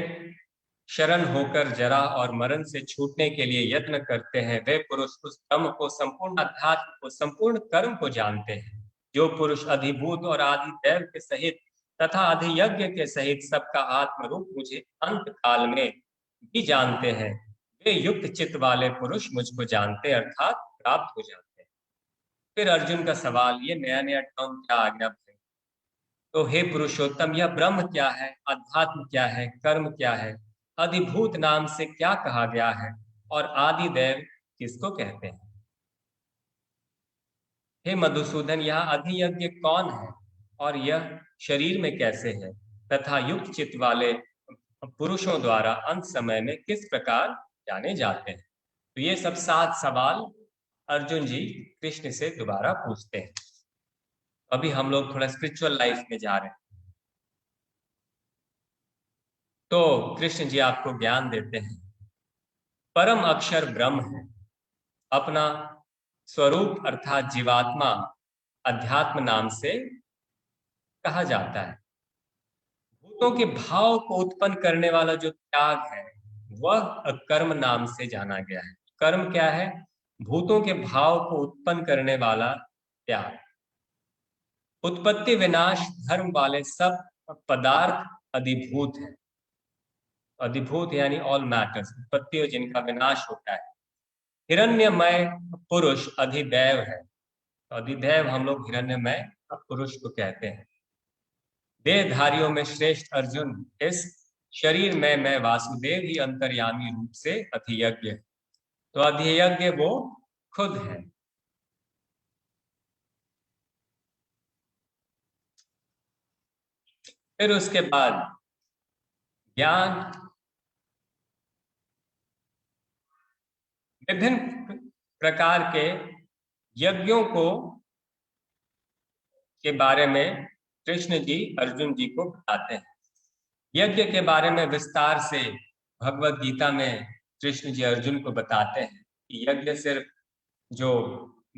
[SPEAKER 1] शरण होकर जरा और मरण से छूटने के लिए यत्न करते हैं, वे पुरुष उस ब्रह्म को, संपूर्ण अध्यात्म को, संपूर्ण कर्म को जानते हैं। जो पुरुष अधिभूत और आदि दैव के सहित तथा अधियज्ञ के सहित सबका आत्म रूप मुझे अंत काल में भी जानते हैं, वे युक्त चित्त वाले पुरुष मुझको जानते अर्थात प्राप्त हो जाते हैं। फिर अर्जुन का सवाल, ये नया नया टर्म क्या आ गया भाई? तो हे पुरुषोत्तम, यह ब्रह्म क्या है, अध्यात्म क्या है, कर्म क्या है, अधिभूत नाम से क्या कहा गया है, और आदि देव किसको कहते हैं? हे मधुसूदन, यह अधियज्ञ कौन है और यह शरीर में कैसे है, तथा युक्त चित्त वाले पुरुषों द्वारा अंत समय में किस प्रकार जाने जाते हैं? तो ये सब 7 सवाल अर्जुन जी कृष्ण से दोबारा पूछते हैं। अभी हम लोग थोड़ा स्पिरिचुअल लाइफ में जा रहे हैं। तो कृष्ण जी आपको ज्ञान देते हैं, परम अक्षर ब्रह्म है, अपना स्वरूप अर्थात जीवात्मा अध्यात्म नाम से कहा जाता है। भूतों के भाव को उत्पन्न करने वाला जो त्याग है वह कर्म नाम से जाना गया है। कर्म क्या है? भूतों के भाव को उत्पन्न करने वाला त्याग। उत्पत्ति विनाश धर्म वाले सब पदार्थ अधिभूत है। अधिभूत यानी ऑल मैटर्स, उत्पत्ति और जिनका विनाश होता है। हिरण्यमय पुरुष अधिदैव है। तो अधिदैव हम लोग हिरण्यमय पुरुष को कहते हैं। देहधारियों में श्रेष्ठ अर्जुन, इस शरीर में मैं वासुदेव ही अंतर्यामी रूप से अधियज्ञ है। तो अधियज्ञ वो खुद है। फिर उसके बाद ज्ञान विभिन्न प्रकार के यज्ञों को के बारे में कृष्ण जी अर्जुन जी को बताते हैं। यज्ञ के बारे में विस्तार से भगवत गीता में कृष्ण जी अर्जुन को बताते हैं कि यज्ञ सिर्फ जो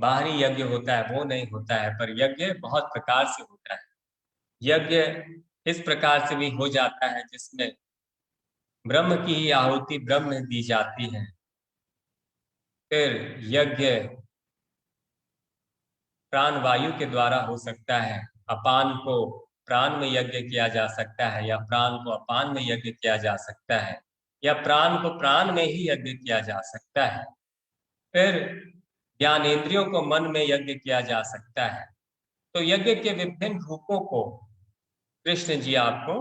[SPEAKER 1] बाहरी यज्ञ होता है वो नहीं होता है, पर यज्ञ बहुत प्रकार से होता है। यज्ञ इस प्रकार से भी हो जाता है जिसमें ब्रह्म की आहुति ब्रह्म दी जाती है। फिर यज्ञ प्राण वायु के द्वारा हो सकता है। अपान को प्राण में यज्ञ किया जा सकता है, या प्राण को अपान में यज्ञ किया जा सकता है, या प्राण को प्राण में ही यज्ञ किया जा सकता है। फिर ज्ञानेंद्रियों को मन में यज्ञ किया जा सकता है। तो यज्ञ के विभिन्न रूपों को कृष्ण जी आपको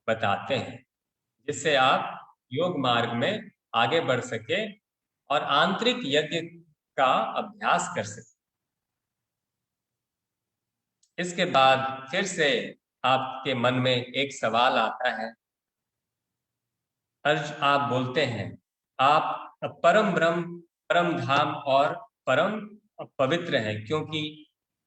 [SPEAKER 1] बताते हैं, जिससे आप योग मार्ग में आगे बढ़ सके और आंतरिक यज्ञ का अभ्यास कर सके। इसके बाद फिर से आपके मन में एक सवाल आता है। आप बोलते हैं आप परम ब्रह्म, परम धाम और परम पवित्र हैं, क्योंकि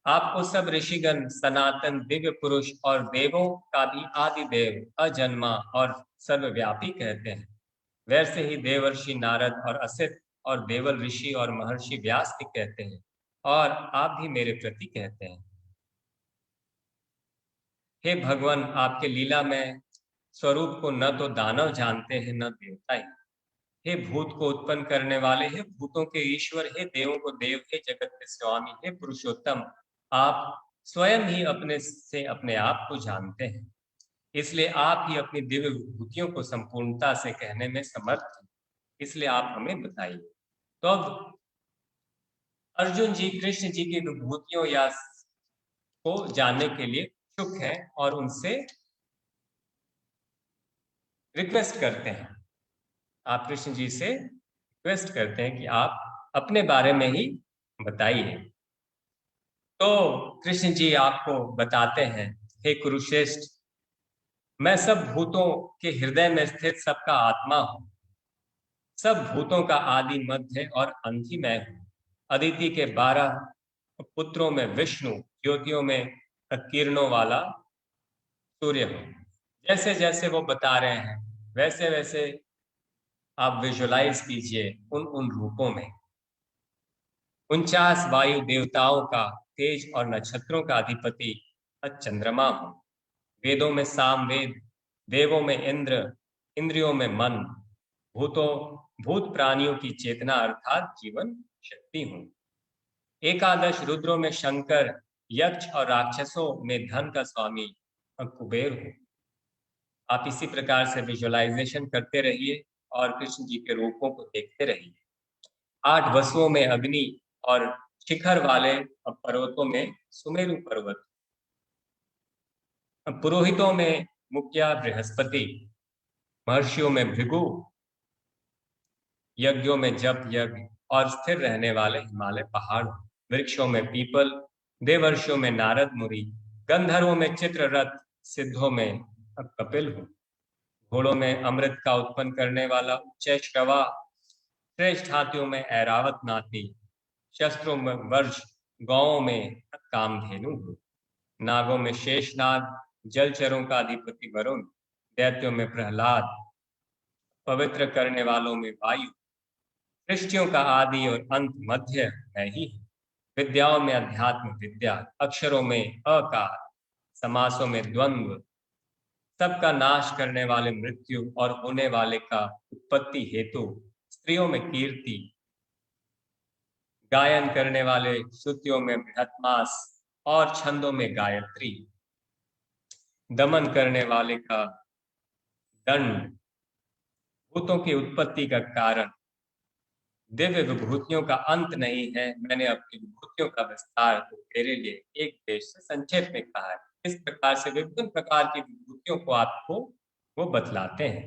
[SPEAKER 1] आपको सब ऋषिगण सनातन दिव्य पुरुष और देवों का भी आदि देव, अजन्मा और सर्वव्यापी कहते हैं। वैसे ही देवर्षि नारद और असित और देवल ऋषि और महर्षि व्यास भी कहते हैं, और आप भी मेरे प्रति कहते हैं। हे भगवान, आपके लीला में स्वरूप को न तो दानव जानते हैं न देवता ही। हे भूत को उत्पन्न करने वाले, हे भूतों के ईश्वर, हे देवों को देव, हे जगत के स्वामी, हे पुरुषोत्तम, आप स्वयं ही अपने से अपने आप को जानते हैं। इसलिए आप ही अपनी दिव्य विभूतियों को संपूर्णता से कहने में समर्थ हैं। इसलिए आप हमें बताइए। तो अब अर्जुन जी कृष्ण जी की विभूतियों या को जानने के लिए इच्छुक हैं और उनसे रिक्वेस्ट करते हैं। आप कृष्ण जी से रिक्वेस्ट करते हैं कि आप अपने बारे में ही बताइए। तो कृष्ण जी आपको बताते हैं, हे कुरुश्रेष्ठ, मैं सब भूतों के हृदय में स्थित सबका आत्मा हूँ। सब भूतों का आदि, मध्य और अंत ही मैं हूँ। अदिति के 12 पुत्रों में विष्णु, ज्योतियों में किरणों वाला सूर्य हूँ। जैसे जैसे वो बता रहे हैं वैसे वैसे आप विजुलाइज कीजिए उन रूपों में। 49 वायु देवताओं का तेज और नक्षत्रों का अधिपति चंद्रमा हूँ। वेदों में सामवेद, देवों में इंद्र, इंद्रियों में मन, भूत प्राणियों की चेतना अर्थात जीवन शक्ति हूँ। 11 रुद्रों में शंकर, यक्ष और राक्षसों में धन का स्वामी कुबेर हूँ। आप इसी प्रकार से विजुअलाइजेशन करते रहिए और कृष्ण जी के रूपों को देखते रहिए। 8 वसुओं में अग्नि और शिखर वाले पर्वतों में सुमेरु पर्वत, पुरोहितों में मुखिया बृहस्पति, महर्षियों में भृगु, यज्ञों में जप यज्ञ और स्थिर रहने वाले हिमालय पहाड़, वृक्षों में पीपल, देवर्षियों में नारद मुनि, गंधर्वों में चित्ररथ, सिद्धों में कपिल हूँ। घोड़ों में अमृत का उत्पन्न करने वाला उच्चैश्रवा, श्रेष्ठ हाथियों में ऐरावत नाती, शस्त्रों में वर्ष, गौओं में कामधेनु हूँ। नागों में शेषनाग, जलचरों का अधिपति वरुण, दैत्यों में प्रहलाद, पवित्र करने वालों में वायु, सृष्टियों का आदि और अंत मध्य है ही। विद्याओं में अध्यात्म विद्या, अक्षरों में अकार, समासों में द्वंद्व, सबका नाश करने वाले मृत्यु और होने वाले का उत्पत्ति हेतु, स्त्रियों में कीर्ति, गायन करने वाले श्रुतियों में बृहत्मास और छंदों में गायत्री, दमन करने वाले का दंड, भूतों की उत्पत्ति का कारण, दिव्य विभूतियों का अंत नहीं है। मैंने अपनी विभूतियों का विस्तार तो तेरे लिए एक देश से संक्षेप में कहा है। इस प्रकार से विभिन्न प्रकार की विभूतियों को आपको वो बतलाते हैं।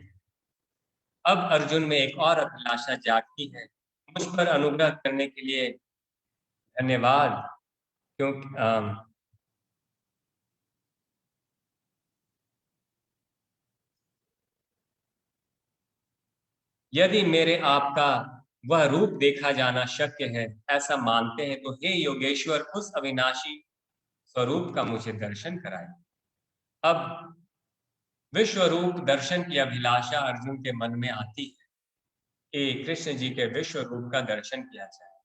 [SPEAKER 1] अब अर्जुन में एक और अभिलाषा जागती है। मुझ पर अनुग्रह करने के लिए धन्यवाद, क्योंकि यदि मेरे आपका वह रूप देखा जाना शक्य है, ऐसा मानते हैं, तो हे योगेश्वर, उस अविनाशी स्वरूप का मुझे दर्शन कराए। अब विश्व रूप दर्शन की अभिलाषा अर्जुन के मन में आती है कि कृष्ण जी के विश्व रूप का दर्शन किया जाए,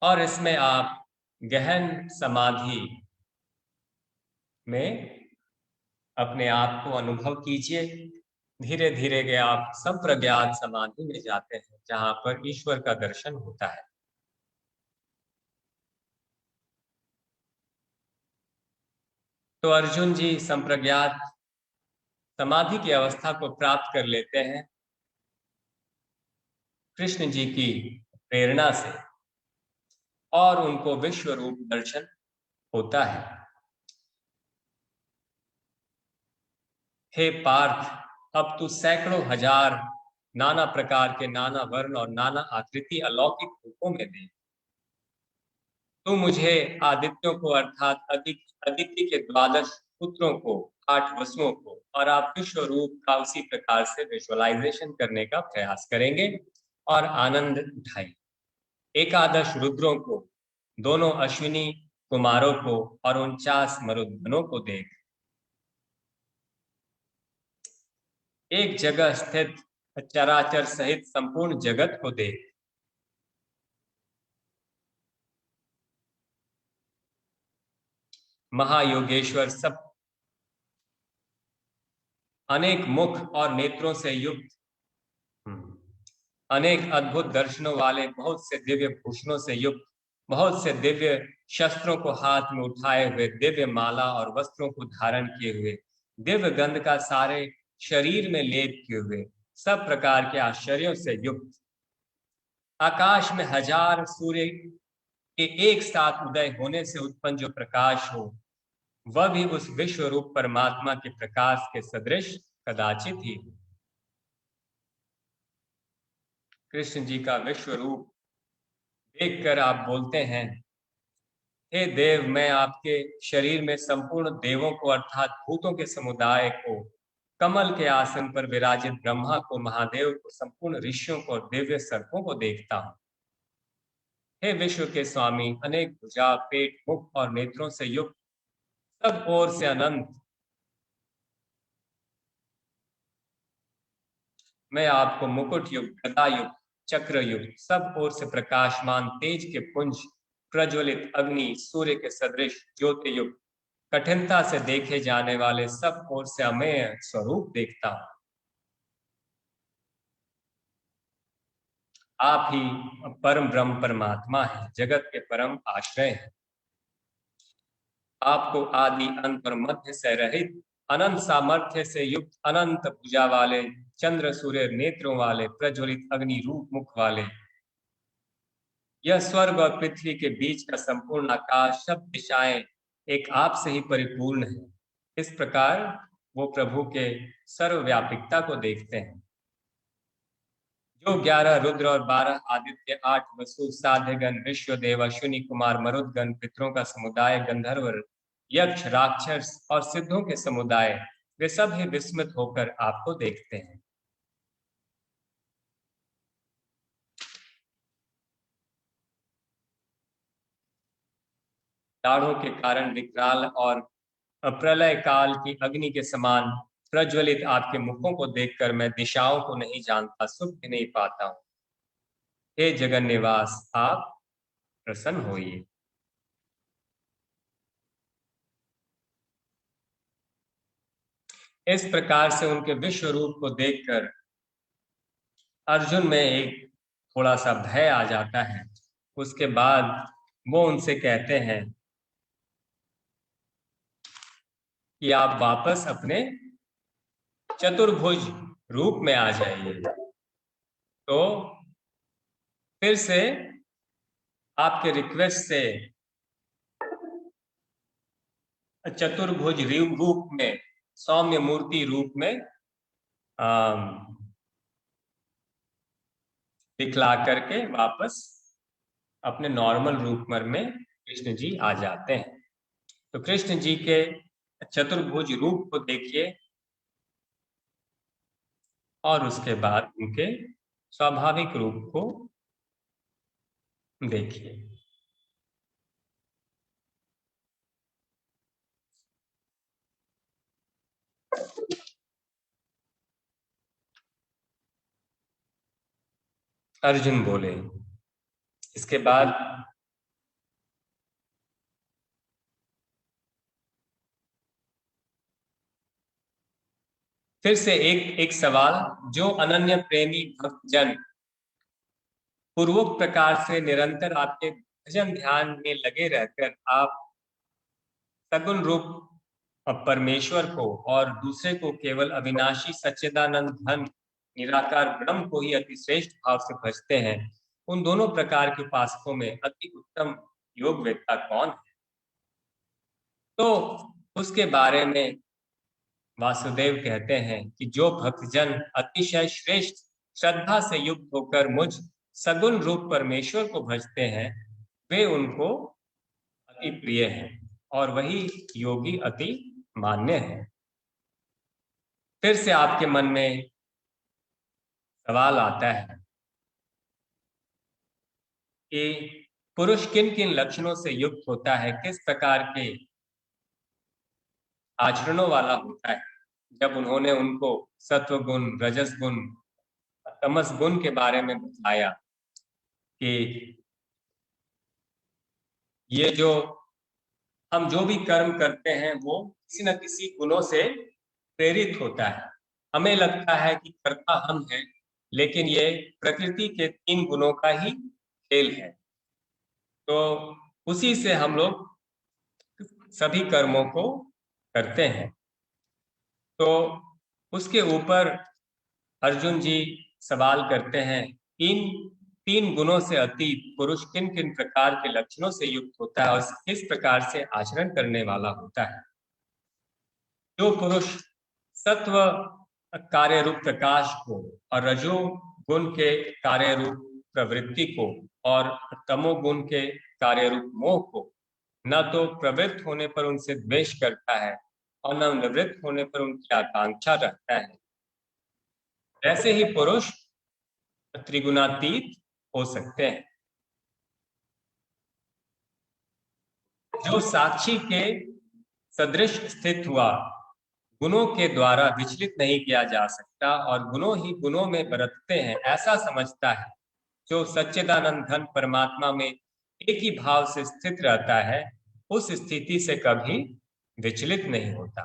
[SPEAKER 1] और इसमें आप गहन समाधि में अपने आप को अनुभव कीजिए। धीरे धीरे के आप संप्रज्ञात समाधि में जाते हैं, जहां पर ईश्वर का दर्शन होता है। तो अर्जुन जी संप्रज्ञात समाधि की अवस्था को प्राप्त कर लेते हैं कृष्ण जी की प्रेरणा से, और उनको विश्व रूप दर्शन होता है। हे पार्थ, अब तू सैकड़ों हजार नाना प्रकार के, नाना वर्ण और नाना आकृति अलौकिक रूपों में दे। तू मुझे आदित्यों को अर्थात अदिति के 12 पुत्रों को, 8 वसुओं को, और आप विश्व रूप का उसी प्रकार से विजुअलाइजेशन करने का प्रयास करेंगे और आनंद उठाएंगे। 11 रुद्रों को, दोनों अश्विनी कुमारों को और 49 मरुद्गणों को देख। एक जगह स्थित चराचर सहित संपूर्ण जगत को देख। महायोगेश्वर, सब अनेक मुख और नेत्रों से युक्त, अनेक अद्भुत दर्शनों वाले, बहुत से दिव्य भूषणों से युक्त, बहुत से दिव्य शस्त्रों को हाथ में उठाए हुए, दिव्य माला और वस्त्रों को धारण किए हुए, दिव्य गंध का सारे शरीर में लेप किए हुए, सब प्रकार के आश्चर्यों से युक्त, आकाश में 1000 सूर्य के एक साथ उदय होने से उत्पन्न जो प्रकाश हो, वह भी उस विश्व रूप परमात्मा के प्रकाश के सदृश कदाचित ही। कृष्ण जी का विश्व रूप देखकर आप बोलते हैं, हे देव, मैं आपके शरीर में संपूर्ण देवों को अर्थात भूतों के समुदाय को, कमल के आसन पर विराजित ब्रह्मा को, महादेव को, संपूर्ण ऋषियों को और दिव्य सर्पों को देखता हूं। हे विश्व के स्वामी, अनेक भुजा, पेट, मुख और नेत्रों से युक्त, सब ओर से अनंत, मैं आपको मुकुट युक्त, गदा युक्त, चक्र युक्त, सब ओर से प्रकाशमान तेज के पुंज, प्रज्वलित अग्नि, सूर्य के सदृश ज्योति युक्त, कठिनता से देखे जाने वाले, सब ओर से अमेय स्वरूप देखता हूं। आप ही परम ब्रह्म परमात्मा है, जगत के परम आश्रय है। आपको आदि अंत और मध्य से रहित, अनंत सामर्थ्य से युक्त, अनंत भुजा वाले, चंद्र सूर्य नेत्रों वाले, प्रज्वलित अग्नि रूप मुख वाले, यह स्वर्ग और पृथ्वी के बीच का संपूर्ण आकाश, सब दिशाएं एक आप से ही परिपूर्ण है। इस प्रकार वो प्रभु के सर्वव्यापिकता को देखते हैं। जो 11 रुद्र और 12 आदित्य, 8 वसु, साध्यगण, विश्वदेव, अश्विनी कुमार, मरुदगण, पितरों का समुदाय, गंधर्व, यक्ष, राक्षस और सिद्धों के समुदाय, वे सब ही विस्मित होकर आपको देखते हैं। दाढ़ों के कारण विकराल और प्रलय काल की अग्नि के समान प्रज्वलित आपके मुखों को देखकर मैं दिशाओं को नहीं जानता, सुख भी नहीं पाता हूं। हे जगन निवास, आप प्रसन्न होइए। इस प्रकार से उनके विश्व रूप को देखकर अर्जुन में एक थोड़ा सा भय आ जाता है। उसके बाद वो उनसे कहते हैं कि आप वापस अपने चतुर्भुज रूप में आ जाइए। तो फिर से आपके रिक्वेस्ट से चतुर्भुज रूप में, सौम्य मूर्ति रूप में दिखला करके वापस अपने नॉर्मल रूप में कृष्ण जी आ जाते हैं। तो कृष्ण जी के चतुर्भुज रूप को देखिए और उसके बाद उनके स्वाभाविक रूप को देखिए। अर्जुन बोले। इसके बाद फिर से एक सवाल, जो अनन्य प्रेमी भक्तजन पूर्वोक्त प्रकार से निरंतर आपके भजन ध्यान में लगे रहकर आप सगुण रूप परमेश्वर को और दूसरे को केवल अविनाशी सच्चिदानंद घन निराकार ब्रह्म को ही अति श्रेष्ठ भाव से भजते हैं, उन दोनों प्रकार के उपासकों में अति उत्तम योग वेत्ता कौन है? तो उसके बारे में वासुदेव कहते हैं कि जो भक्तजन अतिशय श्रेष्ठ श्रद्धा से युक्त होकर मुझ सगुण रूप परमेश्वर को भजते हैं, वे उनको अति प्रिय हैं और वही योगी अति मान्य है। फिर से आपके मन में सवाल आता है कि पुरुष किन किन लक्षणों से युक्त होता है, किस प्रकार के आचरणों वाला होता है। जब उन्होंने उनको सत्व गुण, रजस गुण, तमस गुण के बारे में बताया कि ये जो हम जो भी कर्म करते हैं वो किसी न किसी गुणों से प्रेरित होता है। हमें लगता है कि कर्ता हम हैं, लेकिन ये प्रकृति के 3 गुणों का ही खेल है। तो उसी से हम लोग सभी कर्मों को करते हैं। तो उसके ऊपर अर्जुन जी सवाल करते हैं, इन 3 गुणों से अतीत पुरुष किन किन प्रकार के लक्षणों से युक्त होता है और किस प्रकार से आचरण करने वाला होता है। जो पुरुष सत्व कार्य रूप प्रकाश को और रजो गुण के कार्य रूप प्रवृत्ति को और तमोगुण के कार्य रूप मोह को न तो प्रवृत्त होने पर उनसे द्वेष करता है और न निवृत्त होने पर उनकी आकांक्षा रखता है, ऐसे ही पुरुष त्रिगुणातीत हो सकते हैं। जो साक्षी के सदृश स्थित हुआ, गुणों के द्वारा विचलित नहीं किया जा सकता और गुणों ही गुणों में बरतते हैं, ऐसा समझता है। जो सच्चिदानंद घन परमात्मा में एक ही भाव से स्थित रहता है, उस स्थिति से कभी विचलित नहीं होता।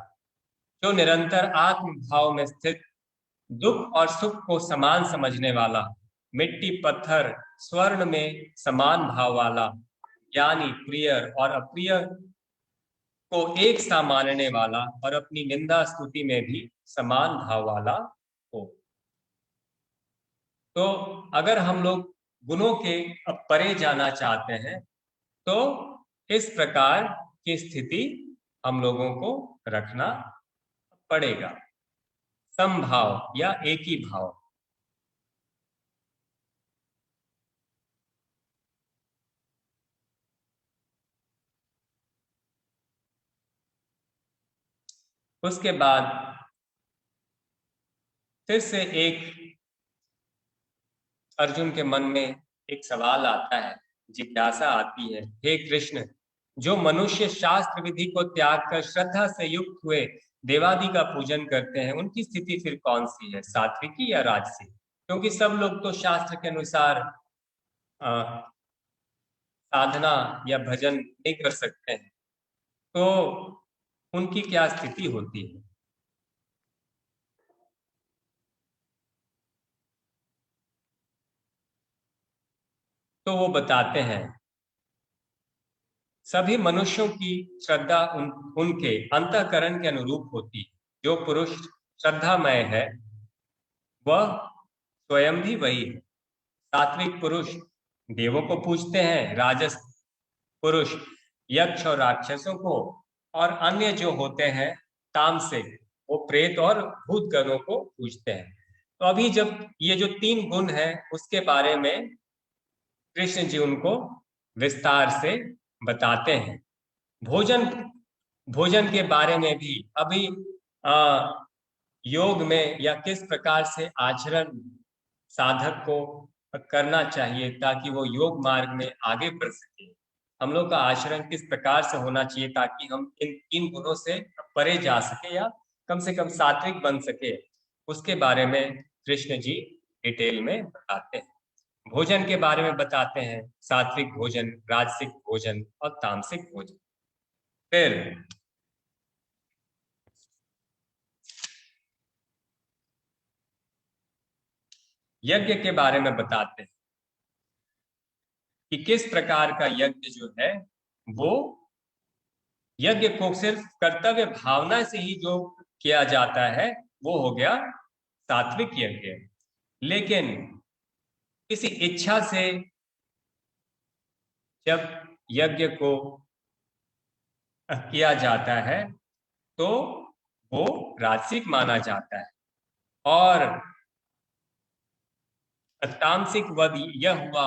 [SPEAKER 1] जो निरंतर आत्म भाव में स्थित, दुख और सुख को समान समझने वाला, मिट्टी पत्थर स्वर्ण में समान भाव वाला, ज्ञानी प्रिय और अप्रिय को एक सा मानने वाला और अपनी निंदा स्तुति में भी समान भाव वाला हो। तो अगर हम लोग गुणों के परे जाना चाहते हैं तो इस प्रकार की स्थिति हम लोगों को रखना पड़ेगा, समभाव या एक ही भाव। उसके बाद फिर से एक अर्जुन के मन में एक सवाल आता है, जिज्ञासा आती है, हे कृष्ण, जो मनुष्य शास्त्र विधि को त्याग कर श्रद्धा से युक्त हुए देवादि का पूजन करते हैं, उनकी स्थिति फिर कौन सी है, सात्विकी या राजसी? क्योंकि सब लोग तो शास्त्र के अनुसार साधना या भजन नहीं कर सकते हैं, तो उनकी क्या स्थिति होती है? तो वो बताते हैं सभी मनुष्यों की श्रद्धा उनके अंतःकरण के अनुरूप होती है। जो पुरुष श्रद्धामय है वह स्वयं भी वही है। सात्विक पुरुष देवों को पूजते हैं, राजस पुरुष यक्ष और राक्षसों को, और अन्य जो होते हैं तामसिक वो प्रेत और भूत गणों को पूजते हैं। तो अभी जब ये जो 3 गुण है उसके बारे में कृष्ण जी उनको विस्तार से बताते हैं। भोजन भोजन के बारे में भी अभी योग में या किस प्रकार से आचरण साधक को करना चाहिए ताकि वो योग मार्ग में आगे बढ़ सके, हम लोग का आचरण किस प्रकार से होना चाहिए ताकि हम इन 3 गुणों से परे जा सके या कम से कम सात्विक बन सके, उसके बारे में कृष्ण जी डिटेल में बताते हैं। भोजन के बारे में बताते हैं, सात्विक भोजन, राजसिक भोजन और तामसिक भोजन। फिर यज्ञ के बारे में बताते हैं कि किस प्रकार का यज्ञ जो है वो यज्ञ को सिर्फ कर्तव्य भावना से ही जो किया जाता है वो हो गया सात्विक यज्ञ। लेकिन किसी इच्छा से जब यज्ञ को किया जाता है तो वो राजसिक माना जाता है। और तामसिक वध यह हुआ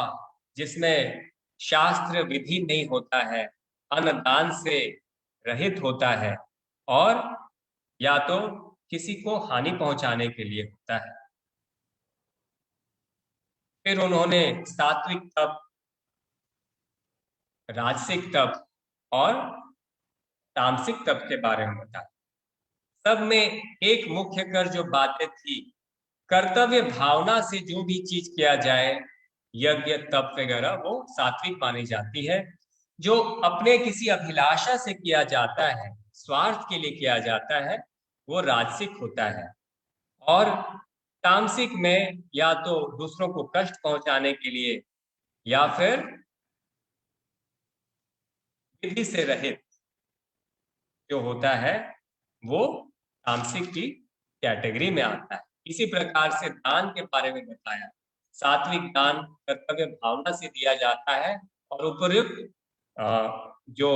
[SPEAKER 1] जिसमें शास्त्र विधि नहीं होता है, अन्नदान से रहित होता है और या तो किसी को हानि पहुंचाने के लिए होता है। फिर उन्होंने सात्विक तप, राजसिक तप और तामसिक तप के बारे में बताया। सब में एक मुख्य कर जो बातें थी, कर्तव्य भावना से जो भी चीज किया जाए यज्ञ तप वगैरह वो सात्विक मानी जाती है। जो अपने किसी अभिलाषा से किया जाता है, स्वार्थ के लिए किया जाता है, वो राजसिक होता है। और तामसिक में या तो दूसरों को कष्ट पहुंचाने के लिए या फिर विधि से रहित जो होता है वो तामसिक की कैटेगरी में आता है। इसी प्रकार से दान के बारे में बताया, सात्विक दान कर्तव्य भावना से दिया जाता है और उपयुक्त जो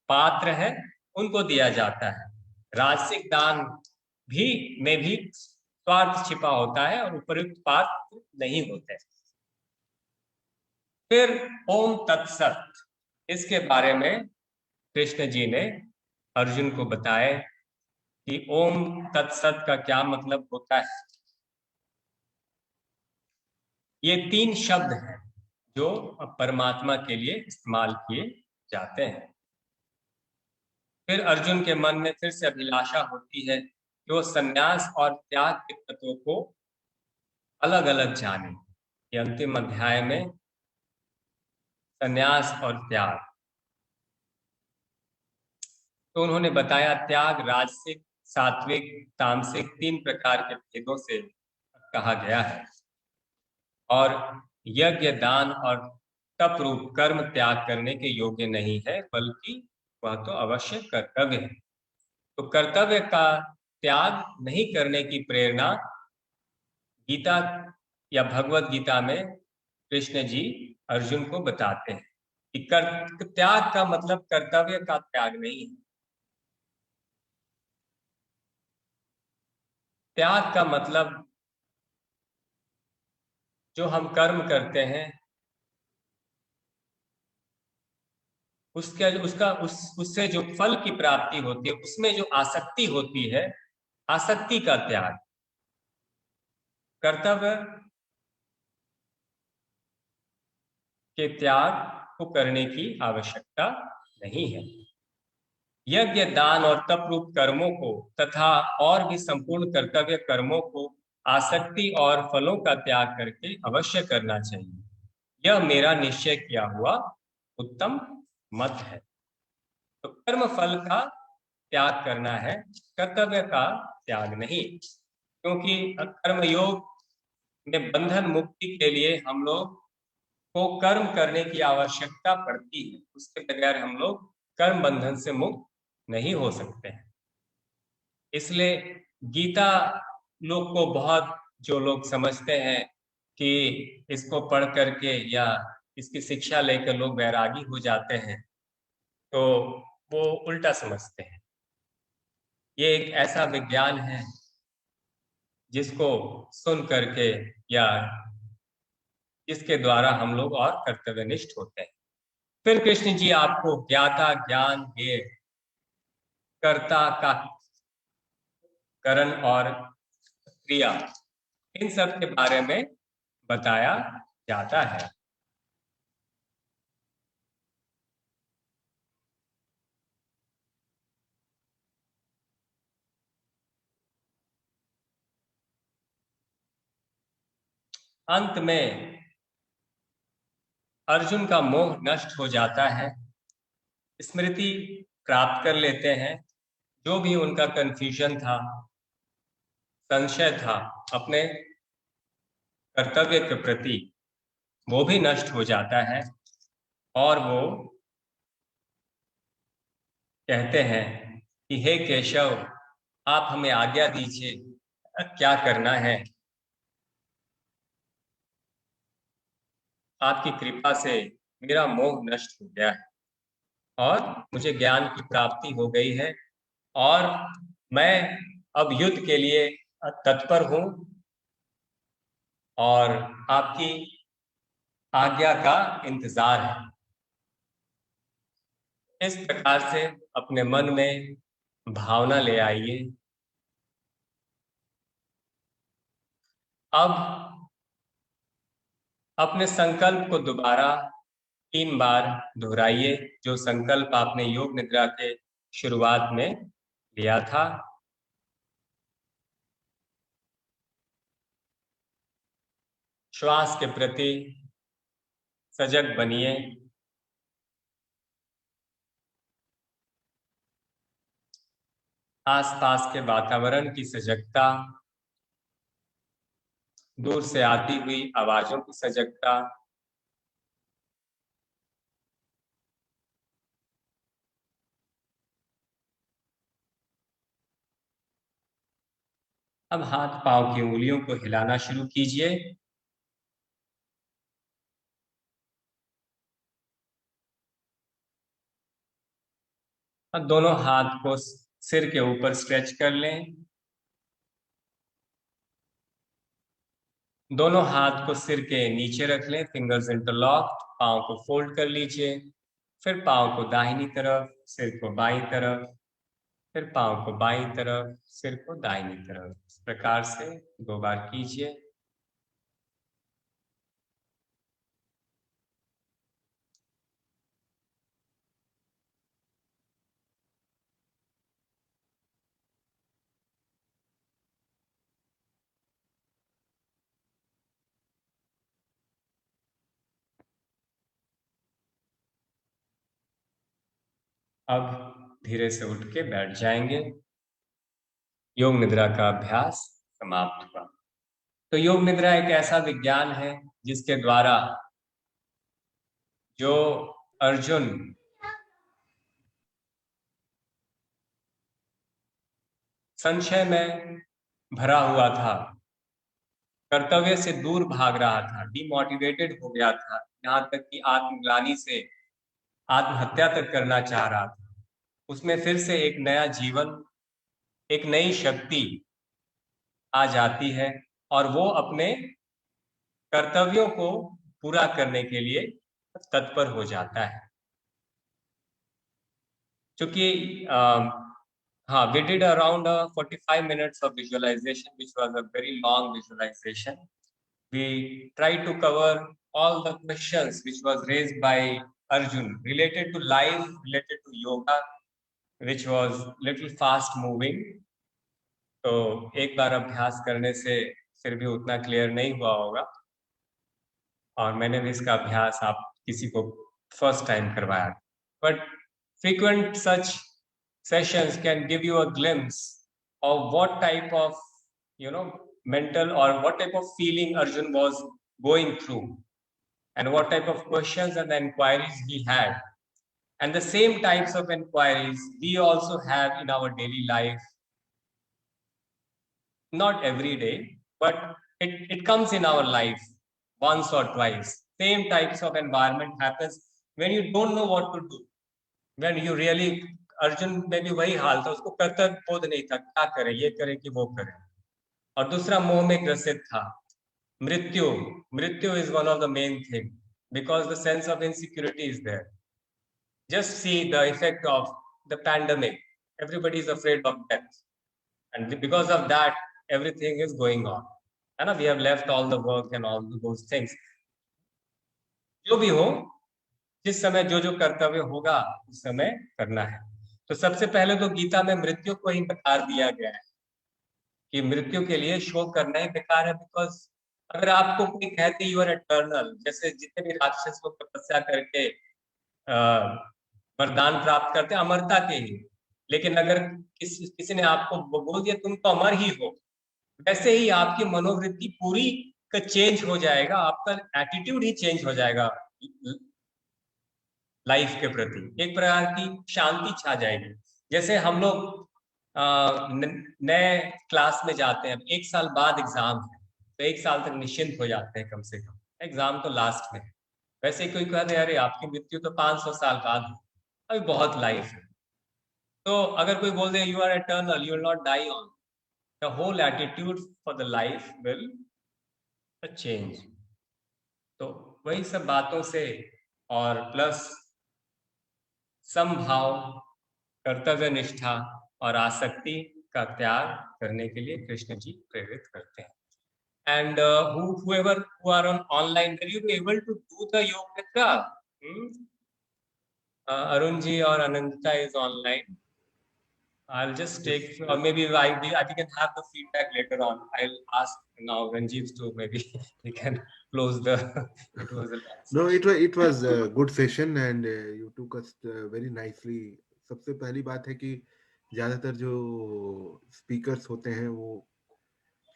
[SPEAKER 1] पात्र है उनको दिया जाता है। राजसिक दान में भी स्वार्थ छिपा होता है और उपयुक्त पात्र नहीं होते। फिर ओम तत्सत, इसके बारे में कृष्ण जी ने अर्जुन को बताया कि ओम तत्सत का क्या मतलब होता है। ये 3 शब्द हैं जो परमात्मा के लिए इस्तेमाल किए जाते हैं। फिर अर्जुन के मन में फिर से अभिलाषा होती है कि वो संन्यास और त्याग के तत्वों को अलग अलग जाने। ये अंतिम अध्याय में संन्यास और त्याग, तो उन्होंने बताया त्याग राजसिक, सात्विक, तामसिक 3 प्रकार के भेदों से कहा गया है। और यज्ञ, दान और तप रूप कर्म त्याग करने के योग्य नहीं है, बल्कि वह तो अवश्य कर्तव्य है। तो कर्तव्य का त्याग नहीं करने की प्रेरणा गीता या भगवत गीता में कृष्ण जी अर्जुन को बताते हैं कि त्याग का मतलब कर्तव्य का त्याग नहीं है। त्याग का मतलब जो हम कर्म करते हैं उससे जो फल की प्राप्ति होती है उसमें जो आसक्ति होती है, आसक्ति का त्याग। कर्तव्य के त्याग को करने की आवश्यकता नहीं है। यज्ञ, दान और तप रूप कर्मों को तथा और भी संपूर्ण कर्तव्य कर्मों को आसक्ति और फलों का त्याग करके अवश्य करना चाहिए। यह मेरा निश्चय किया हुआ उत्तम मत है। तो कर्म फल का त्याग करना है, कर्तव्य का त्याग नहीं। क्योंकि कर्म योग में बंधन मुक्ति के लिए हम लोग को कर्म करने की आवश्यकता पड़ती है, उसके बगैर हम लोग कर्म बंधन से मुक्त नहीं हो सकते हैं। इसलिए गीता लोग को बहुत, जो लोग समझते हैं कि इसको पढ़ करके या इसकी शिक्षा लेकर लोग वैरागी हो जाते हैं, तो वो उल्टा समझते हैं। ये एक ऐसा विज्ञान है जिसको सुन करके या जिसके द्वारा हम लोग और कर्तव्यनिष्ठ होते हैं। फिर कृष्ण जी आपको ज्ञाता, ज्ञान, ज्ञेय, कर्ता का करण और क्रिया, इन सब के बारे में बताया जाता है। अंत में अर्जुन का मोह नष्ट हो जाता है, स्मृति प्राप्त कर लेते हैं, जो भी उनका कंफ्यूजन था, संशय था अपने कर्तव्य के प्रति, वो भी नष्ट हो जाता है और वो कहते हैं कि हे केशव, आप हमें आज्ञा दीजिए, क्या करना है। आपकी कृपा से मेरा मोह नष्ट हो गया है और मुझे ज्ञान की प्राप्ति हो गई है और मैं अब युद्ध के लिए तत्पर हूं और आपकी आज्ञा का इंतजार है। इस प्रकार से अपने मन में भावना ले आइए। अब अपने संकल्प को दोबारा 3 बार दोहराइए, जो संकल्प आपने योग निद्रा के शुरुआत में लिया था। श्वास के प्रति सजग बनिए। आसपास के वातावरण की सजगता, दूर से आती हुई आवाजों की सजगता, अब हाथ पांव की उंगलियों को हिलाना शुरू कीजिए। अब दोनों हाथ को सिर के ऊपर स्ट्रेच कर लें। दोनों हाथ को सिर के नीचे रख लें, फिंगर्स इंटरलॉक्ड। पांव को फोल्ड कर लीजिए। फिर पांव को दाहिनी तरफ, सिर को बाईं तरफ, फिर पांव को बाईं तरफ, सिर को दाहिनी तरफ। इस प्रकार से 2 बार कीजिए। अब धीरे से उठ के बैठ जाएंगे। योग निद्रा का अभ्यास समाप्त हुआ। तो योग निद्रा एक ऐसा विज्ञान है जिसके द्वारा जो अर्जुन संशय में भरा हुआ था, कर्तव्य से दूर भाग रहा था, डिमोटिवेटेड हो गया था, यहाँ तक कि आत्मग्लानि से आत्महत्या तक करना चाह रहा था, उसमें फिर से एक नया जीवन, एक नई शक्ति आ जाती है और वो अपने कर्तव्यों को पूरा करने के लिए तत्पर हो जाता है। क्योंकि हाँ, we did around 45 minutes of visualization, which was a very long visualization. We tried to cover all the questions which was raised by Arjun related to life, related to yoga, which was little fast moving. तो एक बार अभ्यास करने से फिर भी उतना clear नहीं हुआ होगा और मैंने भी इसका अभ्यास आप किसी को फर्स्ट टाइम करवाया, but frequent such sessions can give you a glimpse of what type of mental or what type of feeling Arjun was going through. and what type of questions and inquiries he had. And the same types of inquiries we also have in our daily life. Not every day, but it comes in our life once or twice. Same types of environment happens when you don't know what to do. When you really, Arjun में भी वही हाल था, उसको कर्तव्य बोध नहीं था, क्या करे, ये करे कि वो करे. और दूसरा मोह में ग्रसित था. मृत्यु is one of the main thing, because the sense of insecurity is there. Just see the effect of the pandemic. Everybody is afraid of death, and because of that everything is going on, and we have left all the work and all those things. जो भी हो, जिस समय जो जो कर्तव्य होगा उस समय करना है. तो सबसे पहले तो गीता में मृत्यु को ही बेकार दिया गया है कि मृत्यु के लिए शोक करना ही बेकार है. बिकॉज अगर आपको कोई कहते यू आर एटर्नल, जैसे जितने भी राक्षस लोग तपस्या करके वरदान प्राप्त करते हैं अमरता के ही, लेकिन अगर किसी ने आपको बोल दिया तुम तो अमर ही हो, वैसे ही आपकी मनोवृत्ति पूरी का चेंज हो जाएगा, आपका एटीट्यूड ही चेंज हो जाएगा लाइफ के प्रति. एक प्रकार की शांति छा जाएगी. जैसे हम लोग नए क्लास में जाते हैं, एक साल बाद एग्जाम है, तो एक साल तक निश्चिंत हो जाते हैं कम से कम, एग्जाम तो लास्ट में. वैसे कोई कहते हैं अरे आपकी मृत्यु तो 500 साल बाद है, अभी बहुत लाइफ है. तो अगर कोई बोल दे you are eternal, you will not die on, the whole attitude for the life will change. तो वही सब बातों से और प्लस समभाव, कर्तव्य निष्ठा और आसक्ति का त्याग करने के लिए कृष्ण जी प्रेरित करते हैं. And whoever who are on online, will you be able to do the yoga nidra? Arun ji or Ananta is online. I'll just take, or maybe we can have the feedback later on. I'll ask now Ranjeev to maybe he can close the. It was a
[SPEAKER 2] No, it was a good session and you took us very nicely. सबसे पहली बात है कि ज्यादातर जो speakers होते हैं वो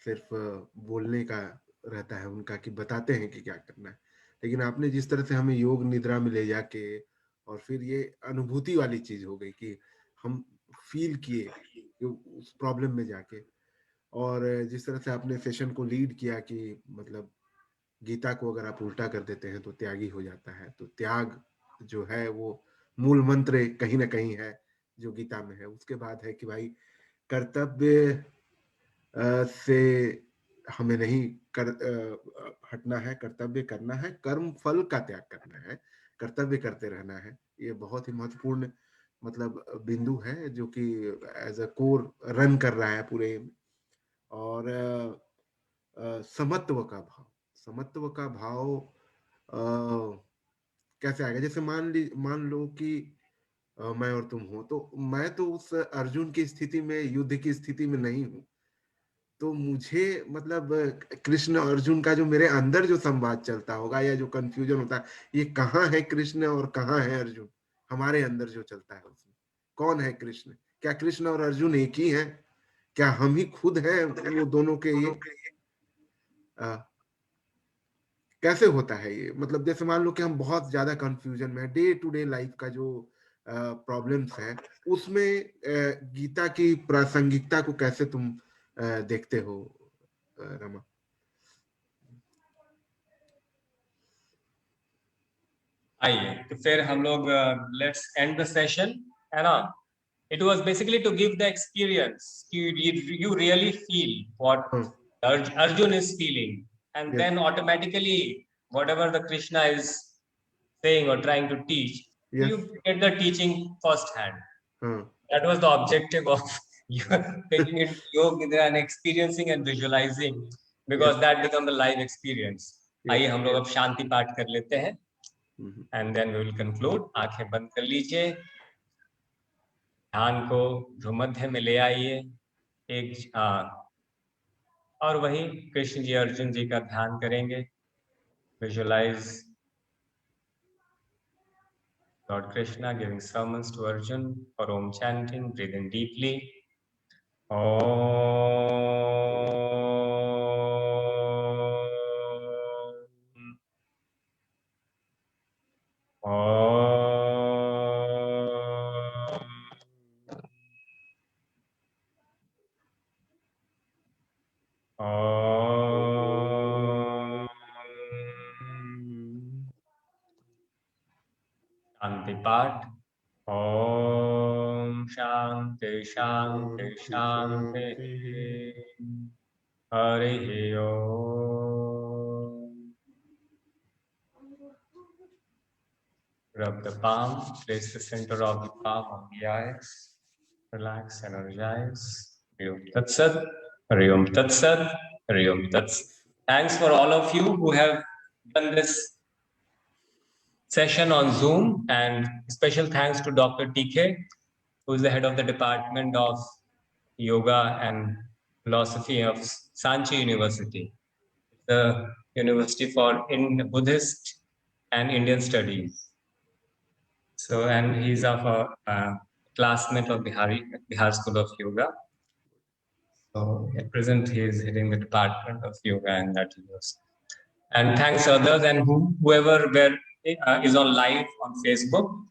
[SPEAKER 2] सिर्फ बोलने का रहता है उनका, कि बताते हैं कि क्या करना है, लेकिन आपने जिस तरह से हमें योग निद्रा में ले जाके और फिर ये अनुभूति वाली चीज हो गई कि हम फील किए कि उस प्रॉब्लम में जाके, और जिस तरह से आपने सेशन को लीड किया कि मतलब गीता को अगर आप उल्टा कर देते हैं तो त्यागी हो जाता है, तो त्याग जो है वो मूल मंत्र कहीं ना कहीं है जो गीता में है. उसके बाद है कि भाई कर्तव्य से हमें नहीं हटना है, कर्तव्य करना है, कर्म फल का त्याग करना है, कर्तव्य करते रहना है. ये बहुत ही महत्वपूर्ण मतलब बिंदु है जो कि एज अ कोर रन कर रहा है पूरे. और समत्व का भाव, समत्व का भाव कैसे आएगा? जैसे मान लो कि मैं और तुम हो, तो मैं तो उस अर्जुन की स्थिति में, युद्ध की स्थिति में नहीं हूं, तो मुझे मतलब कृष्ण अर्जुन का जो मेरे अंदर जो संवाद चलता होगा या जो कंफ्यूजन होता है, ये कहाँ है कृष्ण और कहाँ है अर्जुन, हमारे अंदर जो चलता है उसमें कौन है कृष्ण? क्या कृष्ण और अर्जुन एक ही है? क्या हम ही खुद हैं वो दोनों के? ये कैसे होता है ये? मतलब जैसे मान लो कि हम बहुत ज्यादा कंफ्यूजन में, डे टू डे लाइफ का जो प्रॉब्लम्स है उसमें गीता की प्रासंगिकता को कैसे तुम देखते हो रमा?
[SPEAKER 1] आइए तो फिर हम लोग लेट्स एंड द सेशन, है ना. It was basically to give the experience. You really feel what Arjun is feeling, and
[SPEAKER 2] Yes.
[SPEAKER 1] then automatically whatever the Krishna is saying or trying to teach,
[SPEAKER 2] Yes.
[SPEAKER 1] you get the teaching firsthand.
[SPEAKER 2] हाँ.
[SPEAKER 1] That was the objective of you taking it yoga nidra and experiencing and visualizing, because
[SPEAKER 2] Yes.
[SPEAKER 1] that become the live experience.
[SPEAKER 2] Yes.
[SPEAKER 1] आइए हम लोग अब शांति पाठ कर लेते हैं,
[SPEAKER 2] Mhm.
[SPEAKER 1] and then we will conclude. आंखें बंद कर लीजिए, ध्यान को भ्रूमध्य में ले आइए, एक और वही कृष्ण जी अर्जुन जी का ध्यान करेंगे. Visualise Lord Krishna giving sermons to Arjun for Om chanting. Breathe in deeply. Om. शांति पाठ। ओम शांति शांति शांति। हरि ओम। Rub the palm, place the center of the palm on the eyes. Relax, energize. Hari Om Tat Sat. Hari Om Tat Sat. Hari Om Tat Sat. Thanks for all of you who have done this session on Zoom, and special thanks to Dr. TK, who is the head of the Department of Yoga and Philosophy of Sanchi University, the University for Buddhist and Indian Studies. So, and he's of a classmate of Bihar School of Yoga. So, at present, he is heading the Department of Yoga in that university. And thanks others and whoever is on live on Facebook.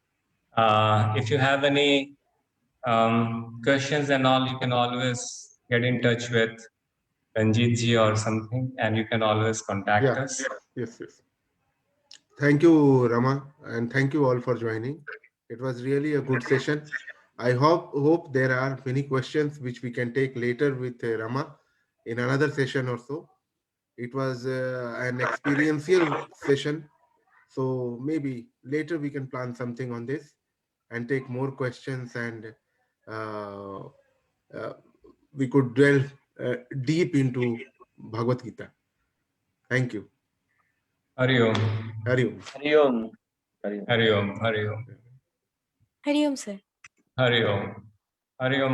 [SPEAKER 1] If you have any questions and all, you can always get in touch with Ranjit ji or something, and you can always contact us.
[SPEAKER 2] Yes. Thank you, Rama, and thank you all for joining. It was really a good session. I hope there are many questions which we can take later with Rama in another session or so. It was an experiential session, so maybe later we can plan something on this and take more questions, and we could delve deep into Bhagavad Gita. Thank you.
[SPEAKER 1] Hari Om.
[SPEAKER 2] Hari Om.
[SPEAKER 3] Hari Om.
[SPEAKER 1] Hari Om. Hari Om.
[SPEAKER 4] Hari Om, sir.
[SPEAKER 1] Hari Om. Hari Om.